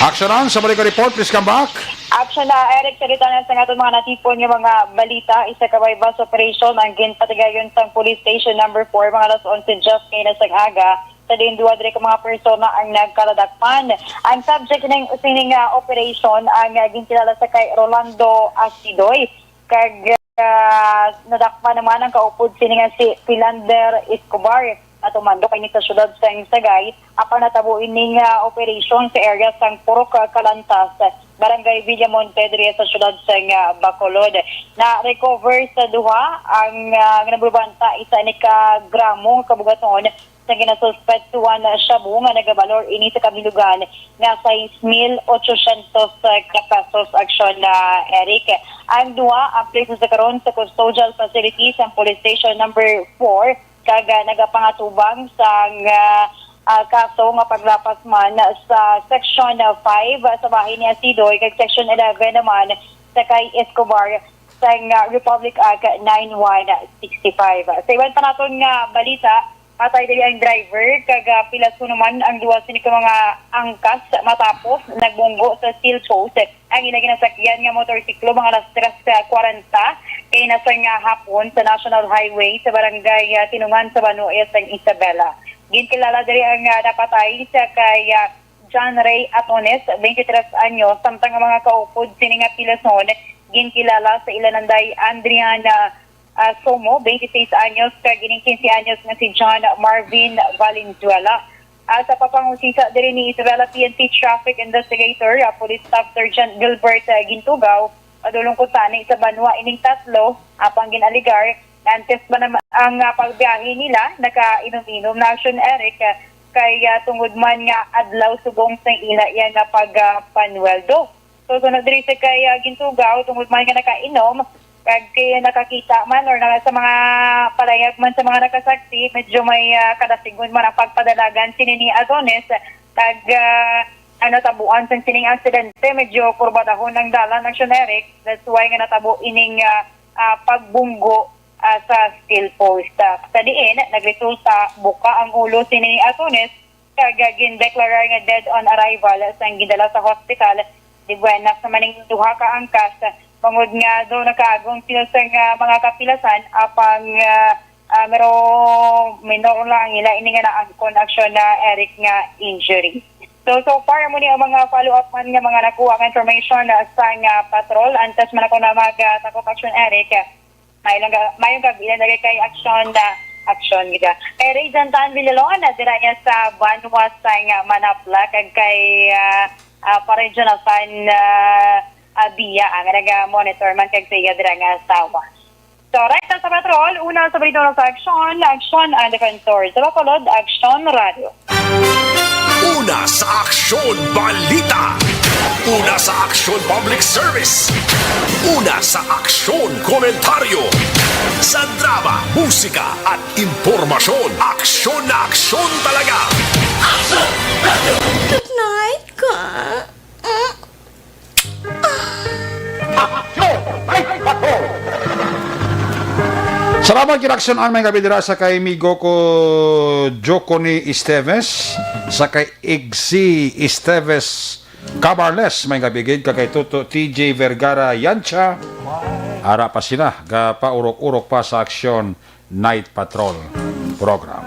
Action on sa balik report, please come back. Action na, Eric, salita na sa atong mga natipon yung mga balita. Isa kabay bus operation ang ginpatigayon sa police station number 4, mga alas 11 just kay na sa aga. Sa din duwa dire ka mga persona ang nagkaladakpan. Ang subject ng sining operation ang gintilala sa kay Rolando Asidoy. Kag nadakpan naman ang kaupod sining si Philander Escobar at umando kay sa syudad sa Sagay. Apan natabuin ning operation sa area sang Purok Calantas, Barangay Villamonte dire sa syudad sa Bacolod. Na recover sa duha ang nabubanta isa ni ka gramo kabugaton sa ginasuspettuhan shabu nga nagabalor ini sa kabilugan nga 6,800 pesos aksyon na Eric. Ang duha update sa karon sa custodial facilities ang police station number 4 kag nagapangatubang sa kaso nga paglapas man sa section 5 sa bahay ni Asidoy kag section 11 naman sa kay Escobar sa Republic Act 9165. Sa iban pa naton nga balita, patay dili ang driver kag pilas ko naman ang duwa sini ka mga angkas matapos nagbunggo sa steel post ang ginaginasakyan nga motorsiklo mga alas 3:40 kay nasa nga hapon sa National Highway sa barangay Tinungan sa Banues sa Isabela. Ginkilala diri ang napatay sa kay John Ray Atones, 23 anyos, samtang ang mga kaupod sini nga pilason ginkilala sa ilananday Andriana Somo, 26 anyos, kagining 15 anyos nga si John Marvin Valenzuela. Sa papangusisa diri ni Isabela PNP Traffic Investigator, Police Staff Sergeant Gilbert Gintugaw, padulong ko tani sa Banwa ining tatlo, apang ginaligar, antes ba naman ang pagbiyahe nila, naka-inom-inom na action Eric, kay tungod man nga adlaw subong sa ila yan nga pag-panweldo. So sunod diri sa kay Gintugaw, tungod man nga nakainom, kag kaya nakakita man or sa mga palayag man sa mga nakasaksi, medyo may kadasigon man ang pagpadalagan sini ni Adonis kag tabuan sa sining aksidente, medyo kurbadahon ng dalan ng Eric. That's why nga natabo ining pagbunggo sa steel post. Sa diin, nagresulta buka ang ulo sini ni Adonis kag gindeklara nga dead on arrival sa gidala sa hospital. Di buenas sa maning duha ka angkas pangod nga daw nakaagong sila sa mga kapilasan apang minor lang ila ini nga naangkon aksyon na Eric nga injury. So far mo ni ang mga follow-up man nga mga nakuha ang information sa patrol antes man ako na magtakop aksyon Eric. Mayong gabilan na kay aksyon gida. Kay Ray Jantan Villalon na dira niya sa Banwa sa Manapla kag kay Parejonasan Biya ang nag-monitor man kag siya dira nga asawa. So right sa patrol, una sa balita sa aksyon ang Defensor. Sa Bacolod, Action Radio. Una sa aksyon balita. Una sa aksyon public service. Una sa aksyon komentaryo. Sa drama, musika at impormasyon. Aksyon na aksyon talaga. Good night, ka. Salamat kinaksyon ang mga kabidira sa kay Migoko Joconi Esteves, sa kay Igsi Esteves Cabarles, may kabigid ka kay Toto TJ Vergara Yancha. Ara pa sila, paurok-urok pa sa Action Night Patrol program.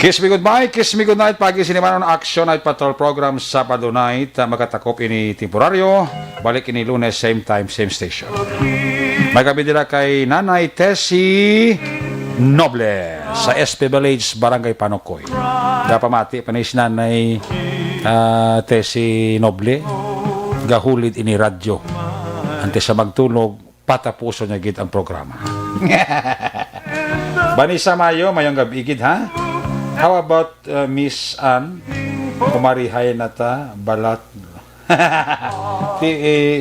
Kiss me goodbye, kiss me goodnight. Pagi sinimanon Action Night Patrol program Sabado night. Makatakop ini temporaryo. Balik ini Lunes, same time, same station. May kabidira kay Nanay Tessie Noble sa SP Village, Barangay Panokoy. Dapamati panis nanay si Noble gahulid ini radyo ante sa magtulog patapuso niya gid ang programa. Banisa Mayo, mayong gabi gid ha. How about Miss Ann? Kumarihay na ta balat.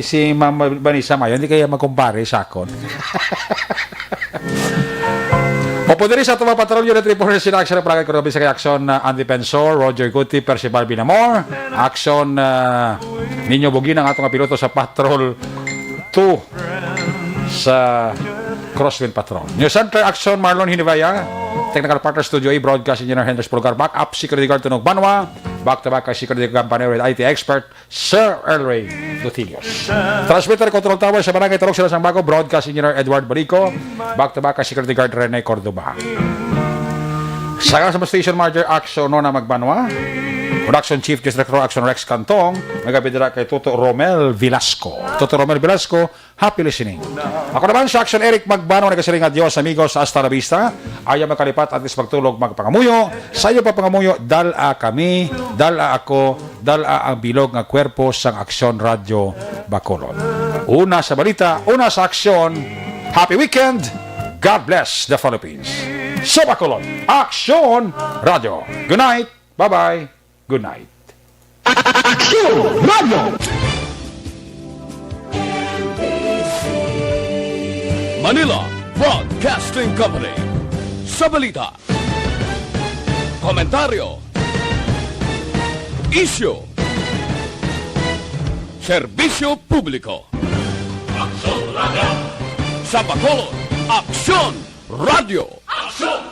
si Mama Banisa Mayo, hindi kaya magkumpare sa akon. Opo diri sa Tuma Patrol Unit Reporter sila action para kay sa action Andy Pensor, Roger Guti, Percival Binamor, action Ninyo Bugin ang atong piloto sa Patrol 2 sa Crosswind Patrol. News Center action Marlon Hinivaya, Technical Partner Studio A, Broadcast Engineer Hendrix Pulgar, Backup Security Guard Tunog Banwa, back to back kay Security Company with IT Expert Sir Elray Dutilios. Transmitter Control Tower sa Barangay Tarok sila sang bago, Broadcast Engineer Edward Barico, back to back kay Security Guard Rene Cordoba. Sa Station Manager Action Nona Magbanwa, Production Chief Director Action Rex Cantong, nagabidira kay Toto Romel Velasco. Toto Romel Velasco, happy listening. Ako naman sa Action Eric Magbano, nagkasiring adios amigos, hasta la vista. Ayaw makalipat at least magtulog magpangamuyo. Sa iyo pa pangamuyo, dala kami, dala ako, dala ang bilog nga kwerpo sang Action Radio Bacolod. Una sa balita, una sa aksyon. Happy weekend. God bless the Philippines. Sa Bacolod, Action Radio. Good night. Bye-bye. Good night. Action Radio! Manila Broadcasting Company. Sa balita, komentaryo, issue, serbisyo publiko. Action Radio! Sa Bacolod, Action Radio! Action!